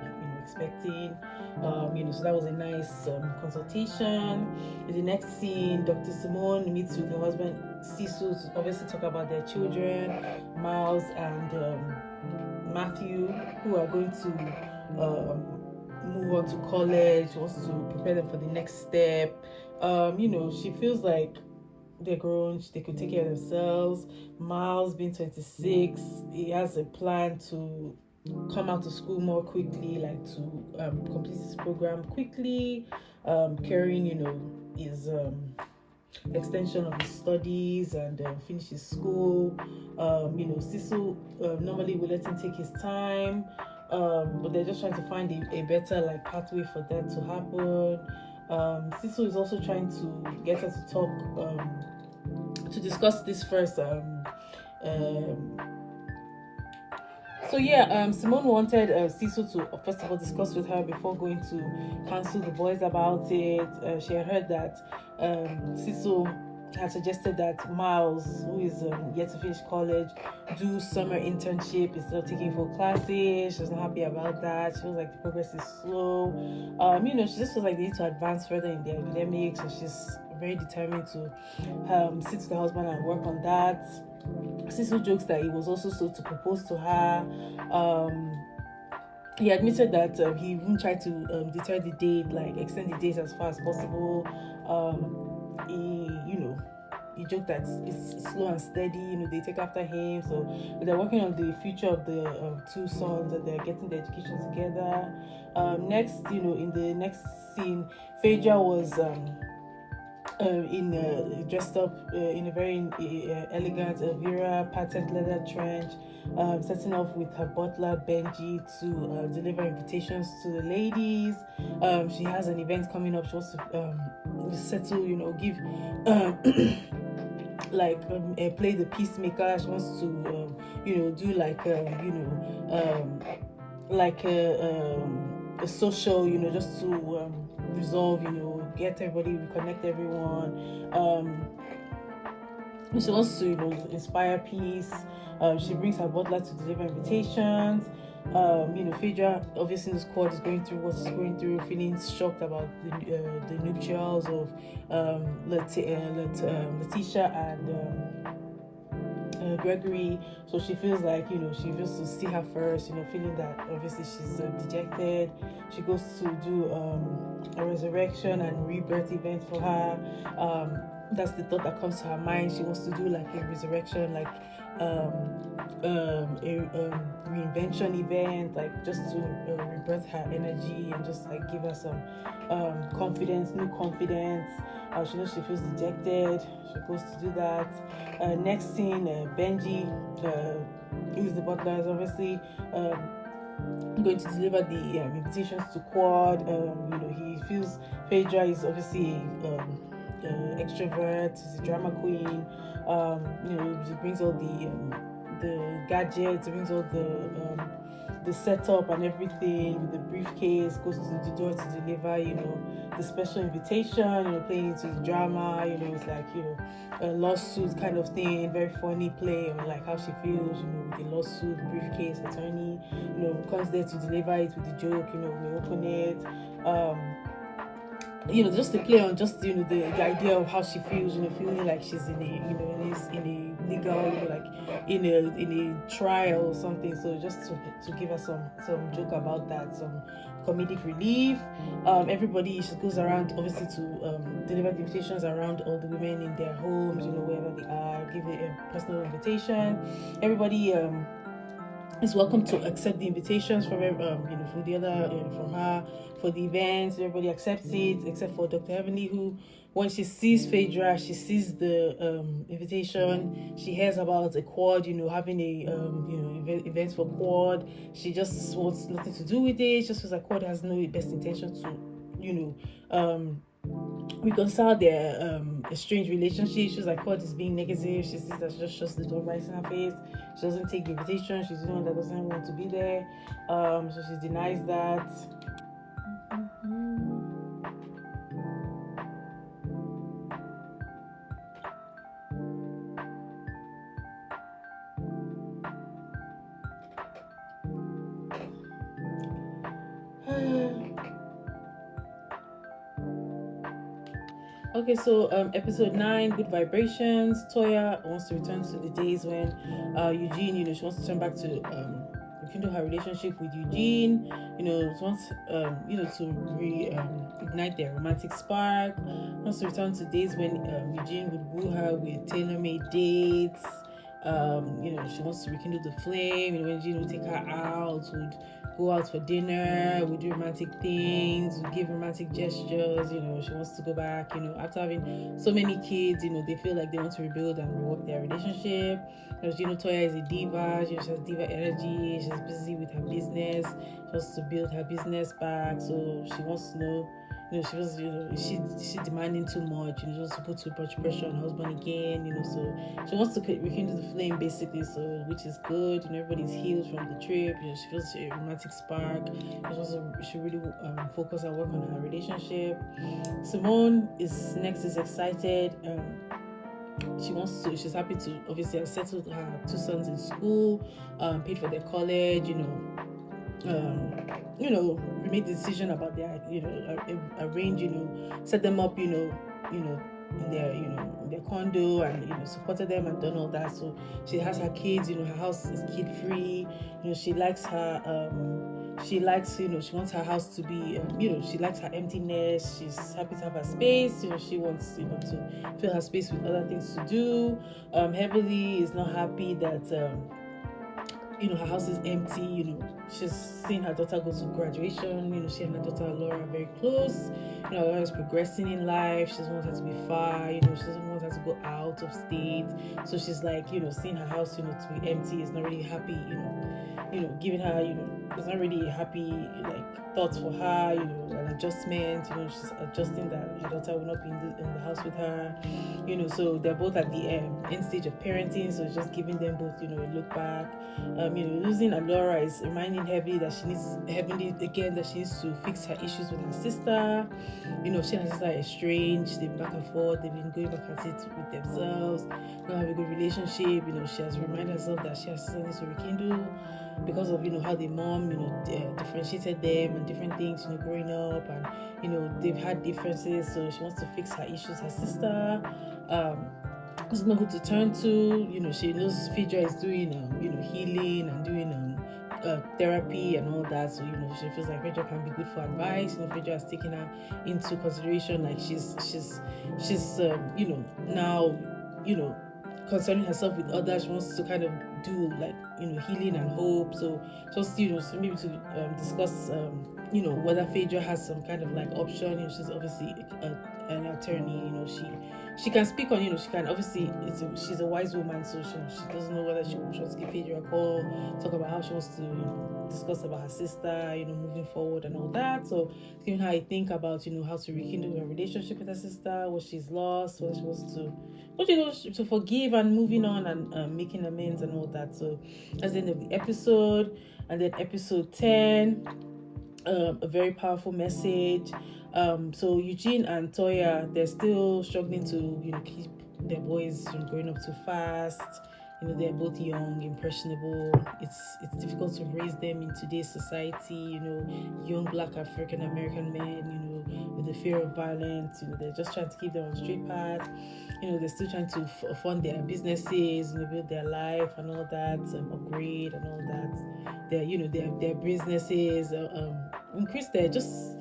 expecting. So that was a nice consultation. In the next scene, Dr. Simone meets with her husband Cecil to obviously talk about their children, Miles and Matthew, who are going to move on to college. She wants to prepare them for the next step. She feels like they're grown, they could take care of themselves. Miles, being 26, he has a plan to come out of school more quickly, like to complete his program quickly, carrying his extension of his studies and finish his school. Cecil normally will let him take his time, but they're just trying to find a better pathway for that to happen. Cecil is also trying to get her to talk to discuss this first. Simone wanted Cecil to first of all discuss with her before going to counsel the boys about it. She had heard that Cecil had suggested that Miles, who is yet to finish college, do summer internship instead of taking full classes. She's not happy about that. She feels like the progress is slow. She just feels like they need to advance further in their academics, and she's very determined to sit with her husband and work on that. Cecil jokes that he was also slow to propose to her. He admitted that he even tried to deter the date, extend the date as far as possible. He joked that it's slow and steady. They take after him, so they're working on the future of the two sons, and they're getting the education together. Next, in the next scene, Phaedra was dressed up in a very elegant Elvira patent leather trench, setting off with her butler Benji to deliver invitations to the ladies. She has an event coming up. She wants to settle, give play the peacemaker. She wants to do a social, just to resolve, get everybody, reconnect everyone. She wants to inspire peace. She brings her butler to deliver invitations. Phaedra, obviously in the squad, is going through what she's going through, feeling shocked about the nuptials of Letitia and Gregory. So she feels like she feels to see her first, feeling that obviously she's dejected. She goes to do a resurrection and rebirth event for her. That's the thought that comes to her mind. She wants to do a resurrection, a reinvention event, just to rebirth her energy and just give her some confidence, new confidence. She knows she feels dejected. She goes to do that. Next scene, Benji, who is the butler, is obviously going to deliver the invitations to Quad. He feels Phaedra is obviously extrovert. She's a drama queen. She brings all the gadgets, brings all the setup and everything with the briefcase, goes to the door to deliver the special invitation, playing into the drama. It's a lawsuit kind of thing, very funny play on how she feels, with the lawsuit, briefcase, attorney, comes there to deliver it with the joke, we open it. just to play on just the idea of how she feels, feeling like she's in a legal, like in a trial or something. So just to give us some joke about that, some comedic relief. Everybody, she goes around obviously to deliver the invitations around all the women in their homes, wherever they are, give a personal invitation. Everybody is welcome to accept the invitations from from the other from her for the events. Everybody accepts it except for Dr. Heavenly, who when she sees Phaedra, she sees the invitation, she hears about a quad, having a events for quad. She just wants nothing to do with it. She just feels like quad has no best intention to reconcile their estranged relationship. She's like, God is being negative. She sees that she just shuts the door right in her face. She doesn't take the invitation. She's the one that doesn't want to be there. So she denies that. Okay, so episode 9, Good Vibrations. Toya wants to return to the days when Eugene, she wants to turn back to rekindle her relationship with Eugene. She wants to reignite their romantic spark. Wants to return to days when Eugene would woo her with tailor-made dates. She wants to rekindle the flame. When Eugene would take her out, would go out for dinner, we do romantic things, we give romantic gestures. She wants to go back, after having so many kids, they feel like they want to rebuild and rework their relationship. Toya is a diva. She has diva energy. She's busy with her business. She wants to build her business back. So she wants to know, she's demanding too much. She wants to put too much pressure on her husband again. So she wants to rekindle the flame, basically. So which is good. Everybody's healed from the trip. She feels a romantic spark. She really focus and work on her relationship. Simone is excited. She's happy to obviously have settled her 2 sons in school, paid for their college. We made the decision about their, arrange, set them up, in their condo, and supported them and done all that. So she has her kids, her house is kid free. She likes her she wants her house to be she likes her emptiness. She's happy to have her space. She wants to fill her space with other things to do. Heavily is not happy that her house is empty. She's seen her daughter go to graduation. She and her daughter Laura are very close. Laura is progressing in life. She doesn't want her to be far. She doesn't want her to go out of state. So she's like, seeing her house, to be empty is not really happy. Giving her, it's not really a happy thoughts for her. An adjustment. She's adjusting that her daughter will not be in the house with her. So they're both at the end stage of parenting. So it's just giving them both, a look back. Losing Alora is reminding Heavenly that she needs to fix her issues with her sister. She and her sister are estranged. They've been back and forth. They've been going back at it with themselves. Don't have a good relationship. She has reminded herself that she has sister needs to rekindle because of how the mom differentiated them and different things growing up, and they've had differences. So she wants to fix her issues. Her sister doesn't know who to turn to. She knows Phaedra is doing healing and doing therapy and all that. So she feels like Phaedra can be good for advice. Phaedra has taken her into consideration. Like she's now concerning herself with others. She wants to kind of do healing and hope. So just maybe to discuss whether Phaedra has some kind of option. She's obviously an attorney. She can speak on, she can obviously, she's a wise woman, so she doesn't know whether she wants to give Phaedra a call, talk about how she wants to, discuss about her sister, moving forward and all that. So giving her a think about, how to rekindle her relationship with her sister, what she's lost, what she wants to forgive and moving on and making amends and all that. So that's the end of the episode. And then episode 10, a very powerful message. So Eugene and Toya, they're still struggling to keep their boys from growing up too fast. they're both young, impressionable. It's difficult to raise them in today's society. Young Black African American men, with the fear of violence. They're just trying to keep them on straight path. They're still trying to fund their businesses, build their life and all that, upgrade and all that. Their businesses, increase their just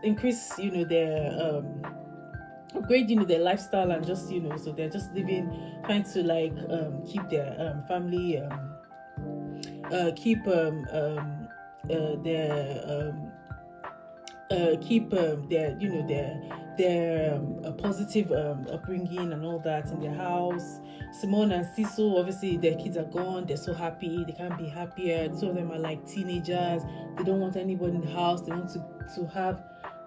increase, their upgrade, their lifestyle, and just, so they're just living, trying to like keep their family, keep their positive upbringing and all that in their house. Simone and Cecil, obviously their kids are gone, they're so happy, they can't be happier. Two of them are like teenagers, they don't want anybody in the house, they want to have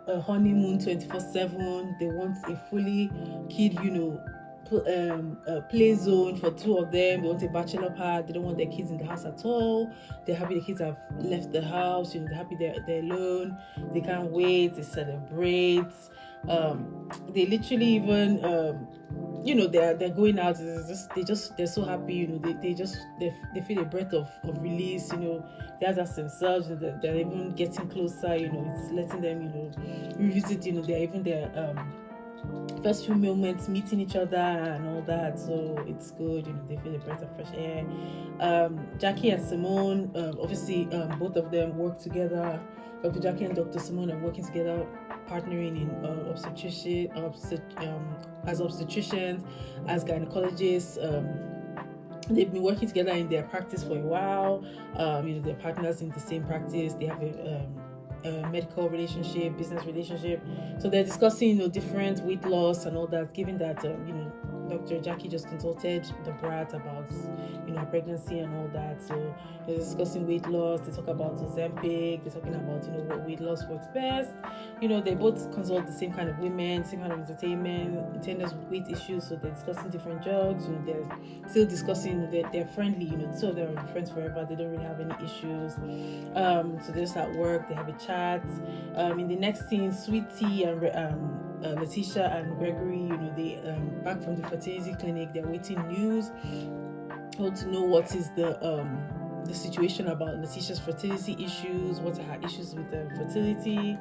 a honeymoon 24/7. They want a fully kid, play zone for two of them. They want a bachelor pad. They don't want their kids in the house at all. They're happy the kids have left the house. They're happy they're alone. They can't wait. They celebrate. They literally even they're going out. They're so happy. They feel a breath of release. They have that themselves. They're even getting closer. It's letting them revisit. They're even their first few moments meeting each other and all that, so it's good. They feel a breath of fresh air. Jackie and Simone, obviously both of them work together. Dr. Jackie and Dr. Simone are working together, partnering in obstetrician, as obstetricians, as gynecologists. They've been working together in their practice for a while. They're partners in the same practice. They have a medical relationship, business relationship. So they're discussing, different weight loss and all that, given that, Dr. Jackie just consulted the brat about, her pregnancy and all that. So they're discussing weight loss. They talk about Ozempic. They're talking about, what weight loss works best. They both consult the same kind of women, same kind of entertainers with weight issues. So they're discussing different drugs. They're still discussing, they're friendly, so they're friends forever. They don't really have any issues. So they're just at work. They have a chat. In the next scene, Sweetie and Letitia and Gregory, they back from the fertility clinic. They're waiting news. Want to know what is the situation about Letitia's fertility issues. What are her issues with fertility?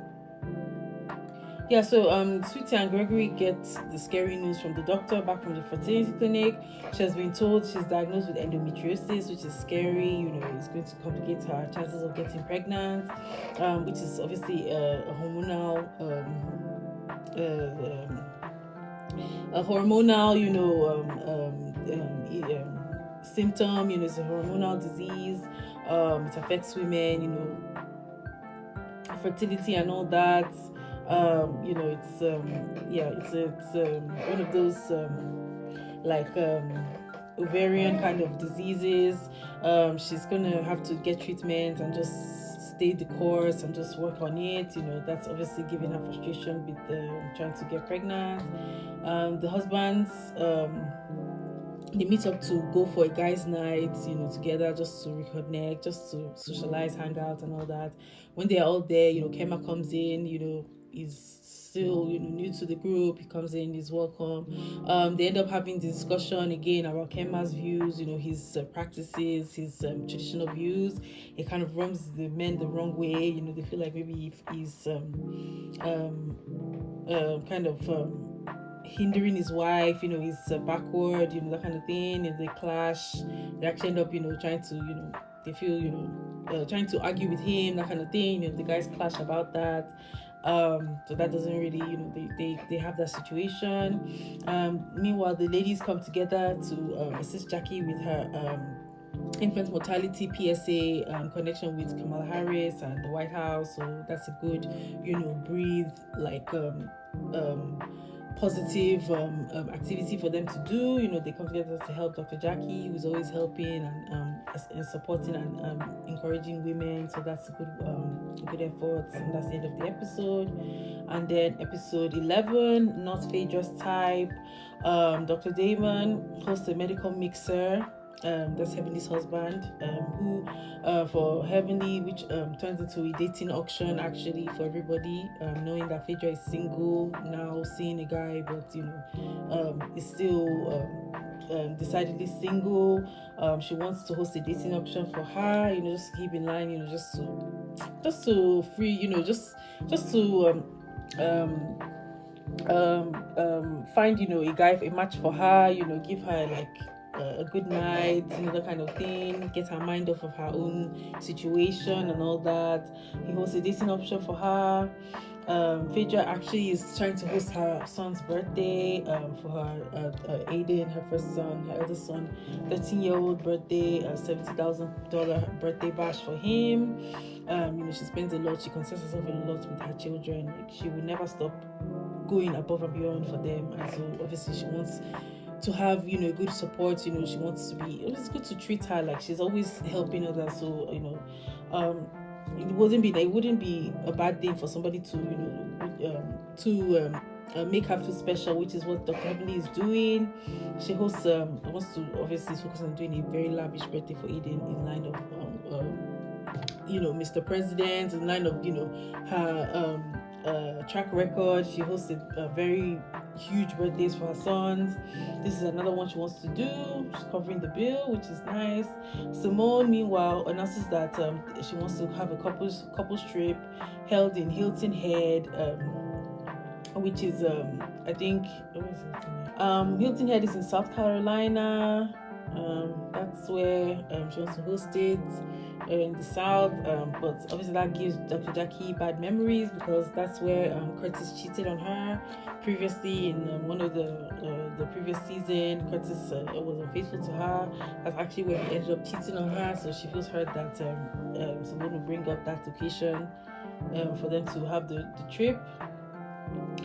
Yeah, so Sweetie and Gregory get the scary news from the doctor back from the fertility clinic. She has been told she's diagnosed with endometriosis, which is scary. It's going to complicate her chances of getting pregnant, which is obviously a hormonal symptom. It's a hormonal disease. It affects women, fertility and all that. It's one of those ovarian kind of diseases. She's gonna have to get treatment and just stay the course and just work on it. That's obviously giving her frustration with trying to get pregnant. The husbands, they meet up to go for a guys' night, together, just to reconnect, just to socialize, hang out and all that. When they're all there, Kema comes in, is still, new to the group. He comes in, he's welcome. They end up having the discussion again about Kema's views, his practices, his traditional views. It kind of rubs the men the wrong way. They feel like maybe he's hindering his wife, he's backward, that kind of thing. And they clash. They actually end up, trying to, they feel, trying to argue with him, that kind of thing. The guys clash about that. So that doesn't really, they have that situation. Meanwhile, the ladies come together to assist Jackie with her infant mortality PSA connection with Kamala Harris and the White House. So that's a good, breathe, positive activity for them to do. They come together to help Dr. Jackie, who's always helping and supporting and encouraging women. So that's a good effort. And that's the end of the episode. And then episode 11, not Phaedra's type. Dr. Damon hosts a medical mixer. That's Heavenly's husband, who for Heavenly, which turns into a dating auction actually for everybody, knowing that Phaedra is single now, seeing a guy, but is still decidedly single. She wants to host a dating option for her, just to keep in line, just to free, just to find, a guy, a match for her, give her like a good night, that kind of thing, get her mind off of her own situation and all that. He hosts a dating option for her. Phaedra actually is trying to host her son's birthday for her Aiden, her first son, her eldest son, 13-year-old birthday, $70,000 birthday bash for him. She spends a lot, she concerns herself a lot with her children. Like, she will never stop going above and beyond for them, and so obviously she wants to have good support. She wants to be, it's good to treat her like she's always helping others. So it wouldn't be a bad thing for somebody to make her feel special, which is what Dr. Heavenly is doing. She hosts wants to obviously focus on doing a very lavish birthday for Aiden in line of Mr. President, in line of her track record. She hosted very huge birthdays for her sons. This is another one she wants to do. She's covering the bill, which is nice. Simone, meanwhile, announces that she wants to have a couples trip held in Hilton Head, which is I think Hilton Head is in South Carolina. That's where she wants to host it. In the South, but obviously that gives Dr. Jackie bad memories, because that's where Curtis cheated on her previously in one of the previous season. Curtis was unfaithful to her. That's actually where he ended up cheating on her, so she feels hurt that someone will bring up that location for them to have the trip.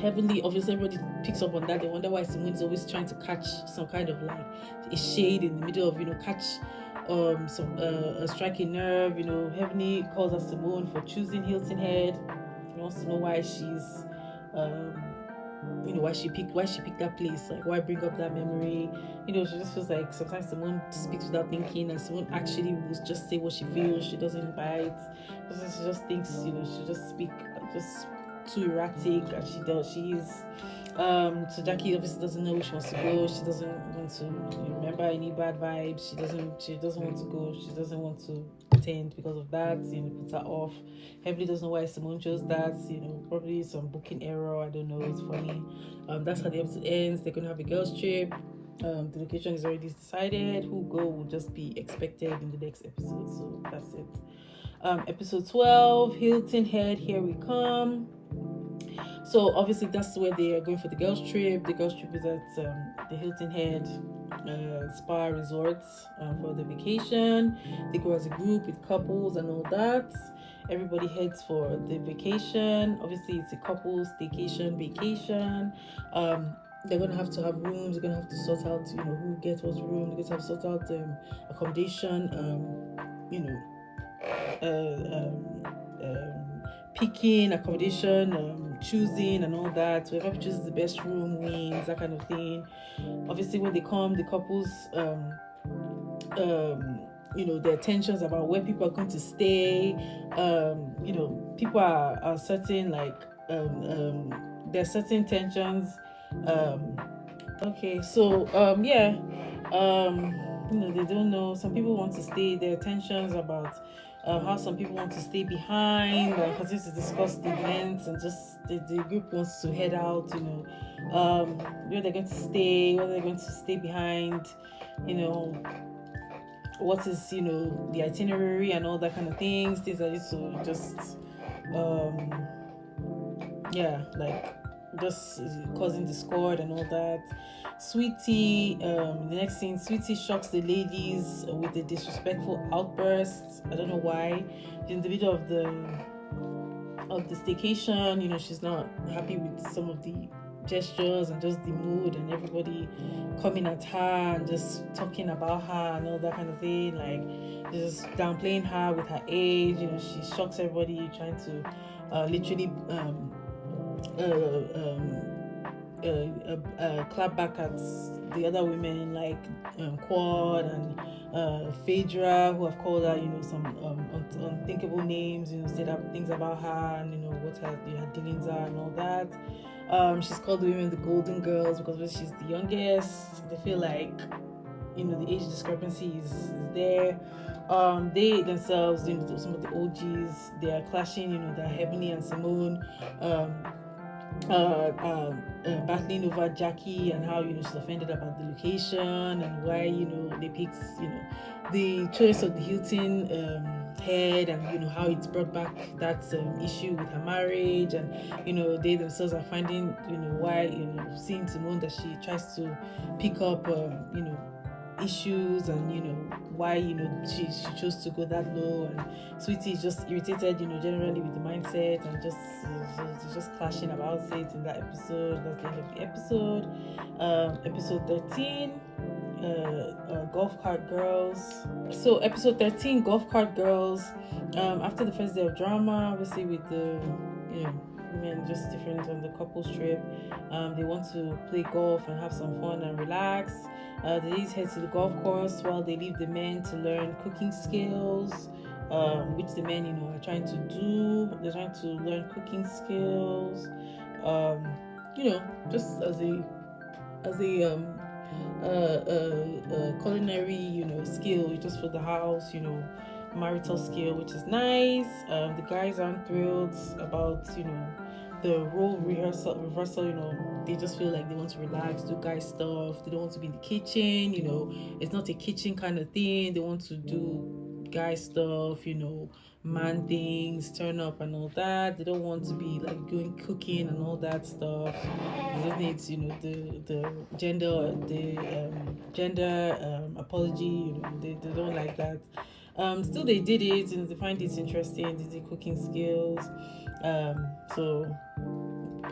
Heavenly, obviously everybody picks up on that. They wonder why Simone's always trying to catch some kind of like a shade in the middle of catch a striking nerve. Heavenly calls us Simone for choosing Hilton Head. He wants to know why she's why she picked that place, like why bring up that memory. She just feels like sometimes Simone speaks without thinking, and Simone actually will just say what she feels. She doesn't bite. She just thinks she just speak just too erratic, and she's so Jackie obviously doesn't know where she wants to go. She doesn't want to remember any bad vibes. She doesn't want to go. She doesn't want to attend because of that. Puts her off. Heavily doesn't know why Simone chose that. Probably some booking error. I don't know. It's funny. That's how the episode ends. They're gonna have a girls' trip. The location is already decided. Who go will just be expected in the next episode. So that's it. Episode 12, Hilton Head, here we come. So obviously that's where they are going for the girls' trip. The girls' trip is at the Hilton Head Spa Resort for the vacation. They go as a group with couples and all that. Everybody heads for the vacation. Obviously it's a couples vacation. They're going to have rooms. They're going to have to sort out, who gets what room. They're going to have to sort out accommodation, picking accommodation, choosing and all that. Whoever chooses the best room wins, that kind of thing. Obviously when they come, the couples their tensions about where people are going to stay. People are certain, like there are certain tensions. They don't know. Some people want to stay. There are tensions about how some people want to stay behind and continue to discuss the events, and just the group wants to head out, where they're going to stay, whether they're going to stay behind, what is, the itinerary and all that kind of things that used to just, just causing discord and all that. Sweetie, the next scene, Sweetie shocks the ladies with a disrespectful outburst. I don't know why. She's in the middle of the staycation. She's not happy with some of the gestures and just the mood, and everybody coming at her and just talking about her and all that kind of thing, like just downplaying her with her age. She shocks everybody, trying to literally clap back at the other women, like Quad and Phaedra, who have called her some unthinkable names, said up things about her, and what her dealings are and all that. She's called the women the golden girls because she's the youngest. They feel like the age discrepancy is there. They themselves, some of the OGs, they are clashing, they're Heavenly and Simone, battling over Jackie and how she's offended about the location and why they picked the choice of the Hilton head, and how it's brought back that issue with her marriage, and they themselves are finding why seeing Simone that she tries to pick up issues, and why she chose to go that low, and Sweetie is just irritated generally with the mindset, and just clashing about it in that episode. That's the end of the episode. Episode 13, Golf Cart Girls. So episode 13, Golf Cart Girls. After the first day of drama, obviously with the women just different on the couples trip, they want to play golf and have some fun and relax. The ladies head to the golf course while they leave the men to learn cooking skills, which the men are trying to do. They're trying to learn cooking skills, just as a culinary skill just for the house, marital skill, which is nice. The guys aren't thrilled about the role reversal. They just feel like they want to relax, do guy stuff. They don't want to be in the kitchen. It's not a kitchen kind of thing. They want to do guy stuff, man things, turn up and all that. They don't want to be like going cooking and all that stuff. They don't need the gender apology. They don't like that. Still they did it, and they find it interesting. They did cooking skills. So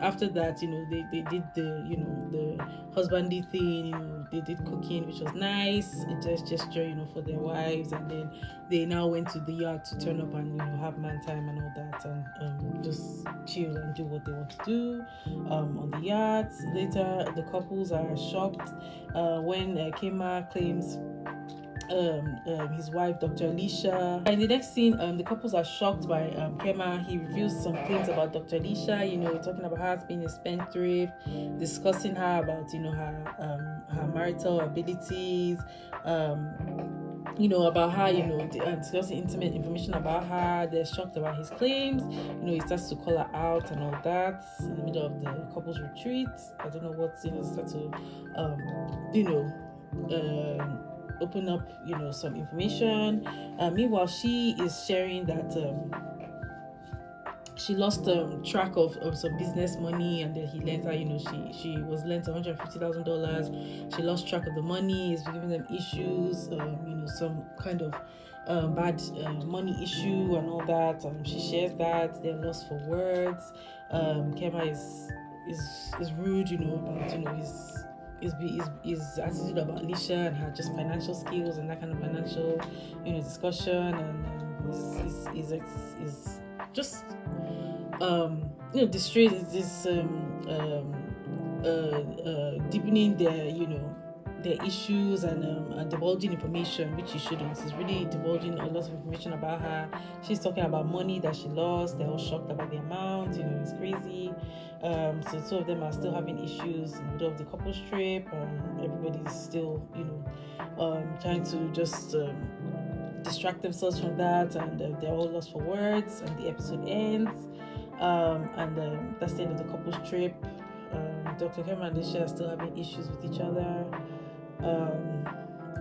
after that, they did the husbandy thing. They did cooking, which was nice. It just gesture, for their wives, and then they now went to the yacht to turn up and have man time and all that, and just chill and do what they want to do on the yacht. Later, the couples are shocked when Kema claims his wife, Dr. Alicia. In the next scene, the couples are shocked by Kema. He reveals some things about Dr. Alicia, talking about her being a spendthrift, discussing her about, her marital abilities, about her, discussing intimate information about her. They're shocked about his claims. He starts to call her out and all that in the middle of the couples retreat. I don't know what, start to, open up some information. Meanwhile, she is sharing that she lost track of some business money, and then he lent her, she was lent $150,000. She lost track of the money. He's giving them issues, some kind of bad money issue and all that. She shares that. They're lost for words. Kema is rude, about his attitude about Alicia and her just financial skills and that kind of financial discussion, and is just distress is deepening their issues, and divulging information which he shouldn't. He's really divulging a lot of information about her. She's talking about money that she lost. They're all shocked about the amount. It's crazy. So two of them are still having issues in the middle of the couples trip. Everybody's still trying to just distract themselves from that, and they're all lost for words, and the episode ends. And that's the end of the couples trip. Dr. Kema and Alicia are still having issues with each other.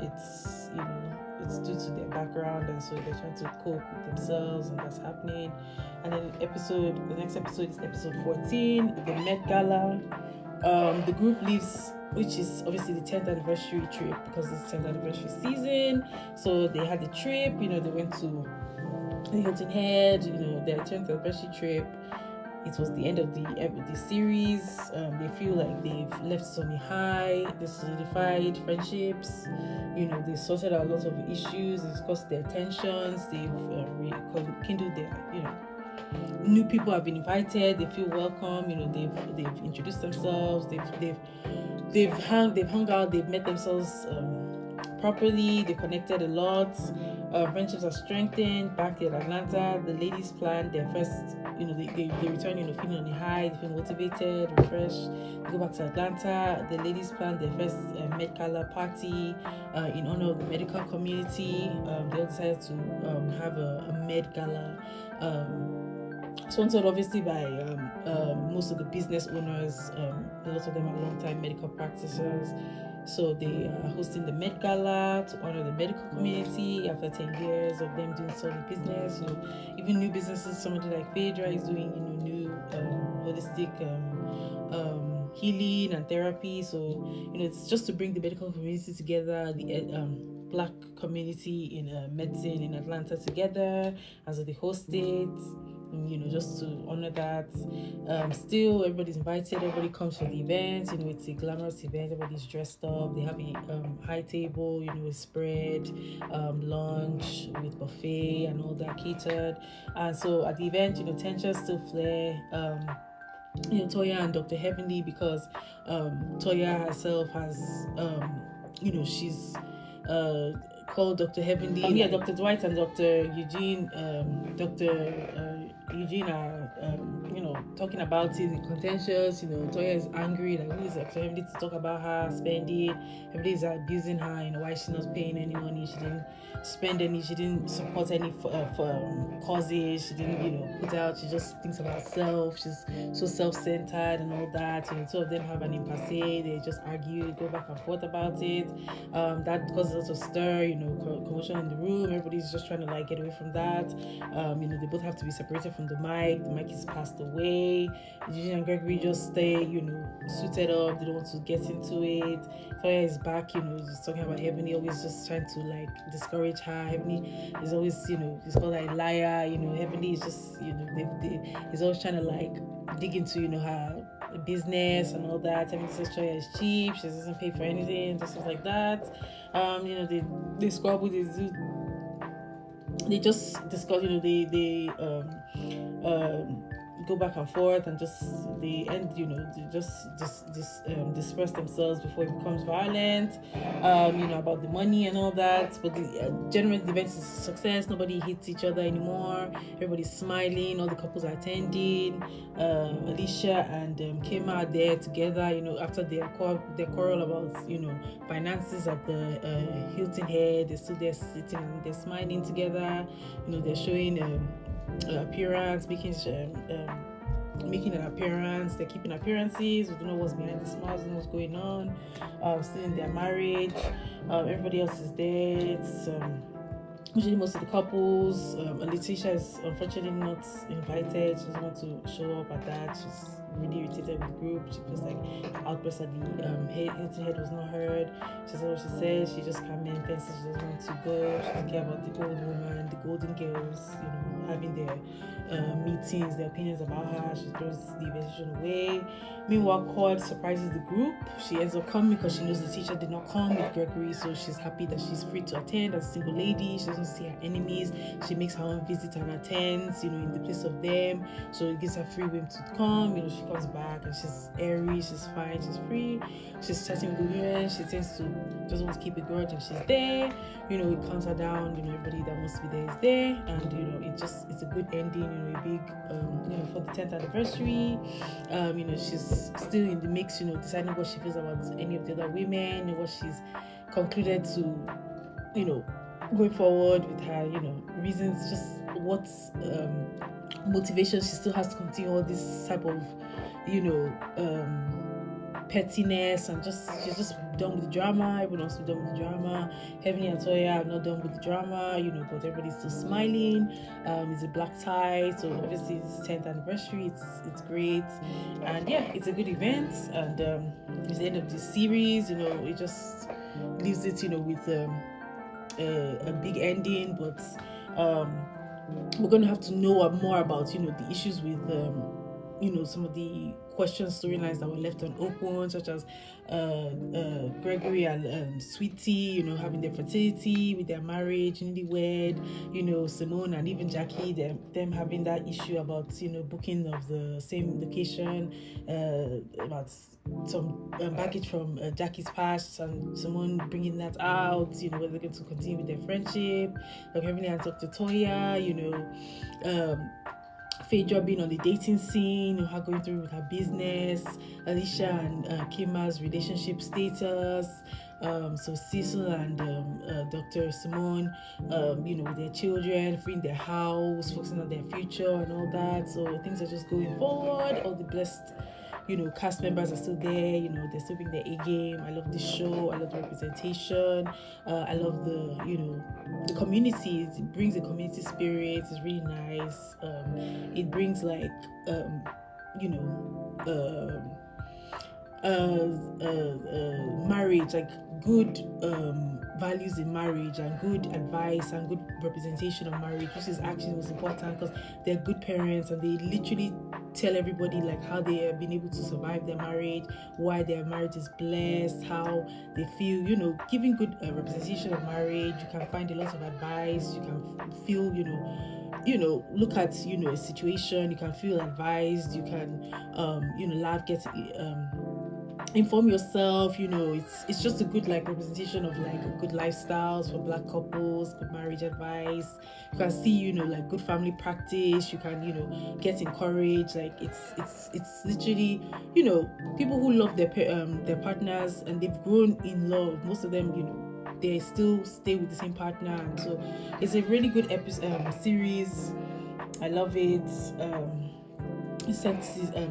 It's due to their background, and so they're trying to cope with themselves, and that's happening. And then the next episode is episode 14, the Met Gala. The group leaves, which is obviously the 10th anniversary trip, because it's 10th anniversary season. So they had the trip, they went to the Hilton Head, their 10th anniversary trip. It was the end of the series. They feel like they've left on a high. They solidified friendships. They sorted out a lot of issues. They discussed their tensions. They've rekindled their, new people have been invited. They feel welcome. They've introduced themselves. They've hung out. They've met themselves properly. They connected a lot. Friendships are strengthened back in Atlanta. The ladies plan their first, they return, feeling on a high, they feel motivated, refreshed. They go back to Atlanta. The ladies plan their first Met Gala party in honor of the medical community. They all decided to have a Met Gala. Sponsored obviously by most of the business owners. A lot of them are long-time medical practitioners. So they are hosting the Met Gala to honor the medical community after 10 years of them doing solid business. Even new businesses, somebody like Phaedra is doing new holistic healing and therapy. So it's just to bring the medical community together, the Black community in medicine in Atlanta together, as they host it. Just to honor that. Still, everybody's invited. Everybody comes for the event. It's a glamorous event. Everybody's dressed up. They have a high table, with spread, lunch with buffet and all that catered. And so at the event, tensions still flare. Toya and Dr. Heavenly, because Toya herself has, she's called Dr. Heavenly. Dr. Dwight and Dr. Eugene, Eugene are, talking about it in contentious. Toya is angry that who is Dr. Heavenly to talk about her spending. Everybody is abusing her, why she's not paying any money. She didn't spend any, she didn't support any causes, she didn't, put out, she just thinks about herself. She's so self-centered and all that. Two of them have an impasse, they just argue, go back and forth about it. That causes a lot of stir, commotion in the room. Everybody's just trying to get away from that. They both have to be separated from the mic. The mic is passed away. Eugene and Gregory just stay, suited up. They don't want to get into it. Toya is back, just talking about Heavenly, always just trying to discourage her. Heavenly is always, he's called her a liar. Heavenly is just, he's always trying to dig into, her business and all that. Heavenly says Toya is cheap. She doesn't pay for anything, just stuff like that. They squabble. They just discuss. They go back and forth, and they end. They just disperse themselves before it becomes violent. About the money and all that. But generally, the event is a success. Nobody hits each other anymore. Everybody's smiling. All the couples are attending. Alicia and Kema are there together. After their quarrel about finances at the Hilton Head, they're still there sitting and they're smiling together. They're showing appearance, making an appearance. They're keeping appearances. We don't know what's behind the smiles, we don't know what's going on. Still in their marriage. Everybody else is there. It's usually most of the couples. Letitia is unfortunately not invited. She doesn't want to show up at that. She's really irritated with the group. She feels like outburst at the Hilton Head was not heard. She said what she said. She just came in, said she doesn't want to go. She doesn't care about the old woman, the golden girls, having their meetings, their opinions about her. She throws the invitation away. Meanwhile, Claude surprises the group. She ends up coming because she knows the teacher did not come with Gregory, so she's happy that she's free to attend as a single lady. She doesn't see her enemies. She makes her own visit and attends, in the place of them. So it gives her free whim to come. She comes back and she's airy, she's fine, she's free. She's chatting with the women. She tends to doesn't want to keep a grudge, and she's there. It calms her down. Everybody that wants to be there is there, and it's a good ending. A big for the 10th anniversary. She's still in the mix. Deciding what she feels about any of the other women. What she's concluded to, going forward with her. Reasons. Just what motivation she still has to continue all this type of, pettiness, and she's just done with the drama. Everyone else is done with the drama. Heavenly and Toya are not done with the drama, but everybody's still smiling. It's a black tie, so obviously it's 10th anniversary. It's great, and yeah, it's a good event, and it's the end of this series. It just leaves it, with a big ending, but we're going to have to know more about the issues with some of the questions, storylines that were left unopened, such as Gregory and Sweetie, you know, having their fertility with their marriage, newlywed, you know, Simone and even Jackie, them having that issue about, you know, booking of the same location, about some baggage from Jackie's past, and Simone bringing that out, you know, whether they're going to continue with their friendship, like having to talk to Toya, you know, Phaedra being on the dating scene, her going through with her business, Alicia and Kima's relationship status, so Cecil and Dr. Simone, you know, with their children, freeing their house, focusing on their future and all that. So things are just going forward. All the blessed, you know, cast members are still there, you know, they're still being their A game. I love this show. I love the representation. I love the, you know, the community. It brings a community spirit. It's really nice. It brings like, you know, marriage, like good values in marriage and good advice and good representation of marriage, which is actually most important, because they're good parents and they literally tell everybody like how they have been able to survive their marriage, why their marriage is blessed, how they feel, you know, giving good representation of marriage. You can find a lot of advice. You can feel, you know, look at, you know, a situation, you can feel advised, you can you know, laugh, get inform yourself, you know. It's just a good like representation of like good lifestyles for Black couples, good marriage advice. You can see, you know, like good family practice. You can, you know, get encouraged. Like it's literally, you know, people who love their partners and they've grown in love. Most of them, you know, they still stay with the same partner, and so it's a really good series. I love it. The second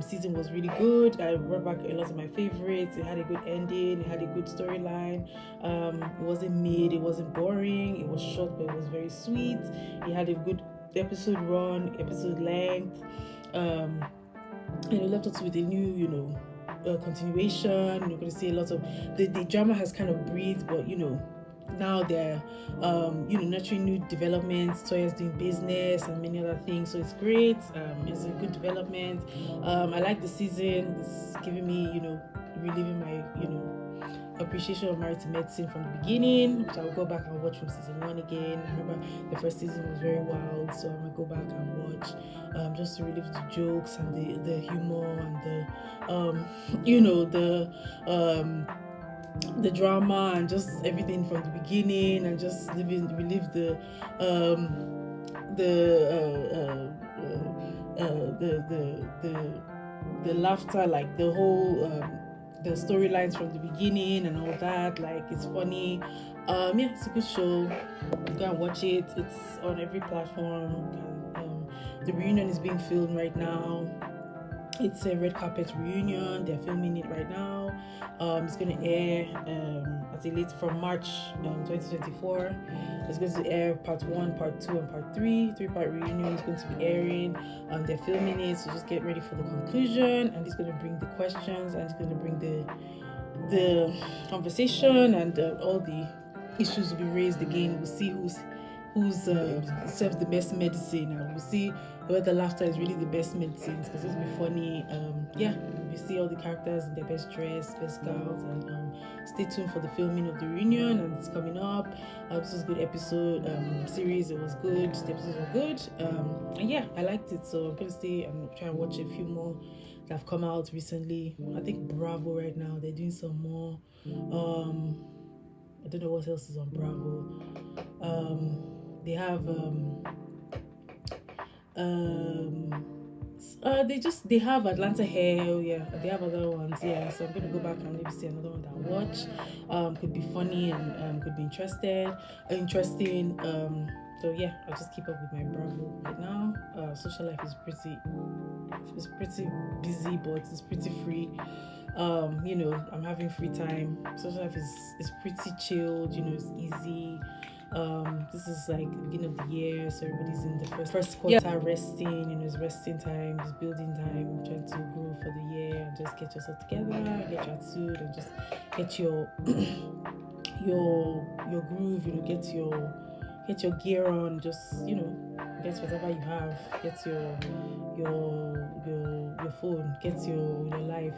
season was really good. I brought back a lot of my favorites. It had a good ending. It had a good storyline. It wasn't mid. It wasn't boring. It was short, but it was very sweet. It had a good episode run, episode length. And it left us with a new, you know, continuation. You're going to see a lot of the drama has kind of breathed, but you know, now they're you know, nurturing new developments. Toya's doing business and many other things, so it's great. It's a good development. I like the season. It's giving me, you know, reliving my, you know, appreciation of Married to Medicine from the beginning, which I'll go back and watch from season 1 again. I remember the first season was very wild, so I'm gonna go back and watch just to relive the jokes and the humor and the you know, the drama and just everything from the beginning, and just relive the laughter, like the whole the storylines from the beginning and all that. Like, it's funny. Yeah, it's a good show. You can watch it. It's on every platform. The reunion is being filmed right now. It's a red carpet reunion. They're filming it right now. It's going to air at a late from March 2024. It's going to air part 1, part 2, and part 3. 3-part reunion is going to be airing. They're filming it, so just get ready for the conclusion. And it's going to bring the questions, and it's going to bring the conversation, and all the issues will be raised again. We'll see who's serves the best medicine, and we'll see whether laughter is really the best medicine, because it'll be funny. Yeah, we see all the characters in their best dress, best gowns, and stay tuned for the filming of the reunion, and it's coming up. This was a good episode series. It was good. The episodes were good, and yeah, I liked it. So I'm gonna stay and try and watch a few more that have come out recently. I think Bravo right now, they're doing some more. I don't know what else is on Bravo. They have they have Atlanta Hell, yeah. They have other ones, yeah. So I'm gonna go back and maybe see another one that I watch. Could be funny and could be interesting. So yeah, I'll just keep up with my Bravo right now. Social life is pretty busy, but it's pretty free. You know, I'm having free time. Social life is pretty chilled, you know, it's easy. This is like the beginning of the year, so everybody's in the first quarter resting, you know, it's resting time, it's building time, trying to grow for the year and just get yourself together, get your attitude, and just get your your groove, you know, get your gear on, just, you know, get whatever you have, get your phone, get your life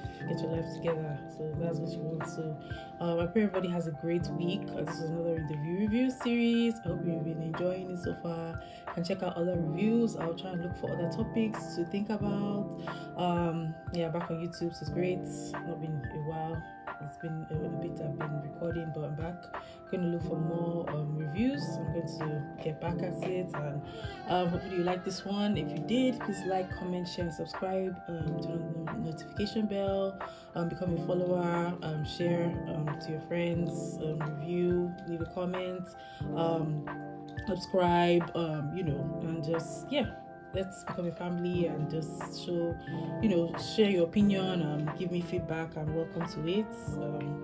together. So that's what you want. So I pray everybody has a great week. This is another review series. I hope you've been enjoying it so far. You can check out other reviews. I'll try and look for other topics to think about. Back on YouTube, so it's great. Not been a while. It's been a bit I've been recording, but I'm back. I'm going to look for more reviews. I'm going to get back at it, and hopefully you like this one. If you did, please like, comment, share, and subscribe. Turn on the notification bell. Become a follower. Share to your friends. Review. Leave a comment. Subscribe. And just let's become a family and just share your opinion, give me feedback. I'm welcome to it.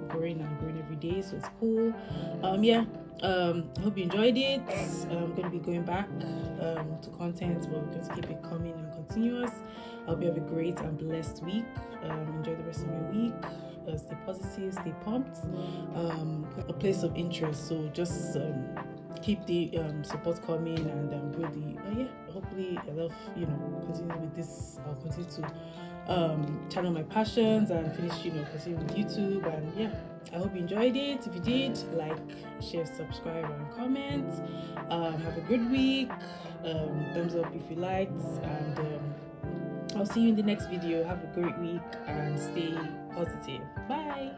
Growing every day, so it's cool. I hope you enjoyed it. I'm going to be going back to content, but we're going to keep it coming and continuous. I hope you have a great and blessed week. Enjoy the rest of your week. Stay positive, stay pumped. A place of interest, so just keep the support coming, and really hopefully I love continue with this. I'll continue to channel my passions and finish continue with YouTube, and I hope you enjoyed it. If you did, like, share, subscribe, and comment. Have a good week. Thumbs up if you liked, and I'll see you in the next video. Have a great week and stay positive. Bye.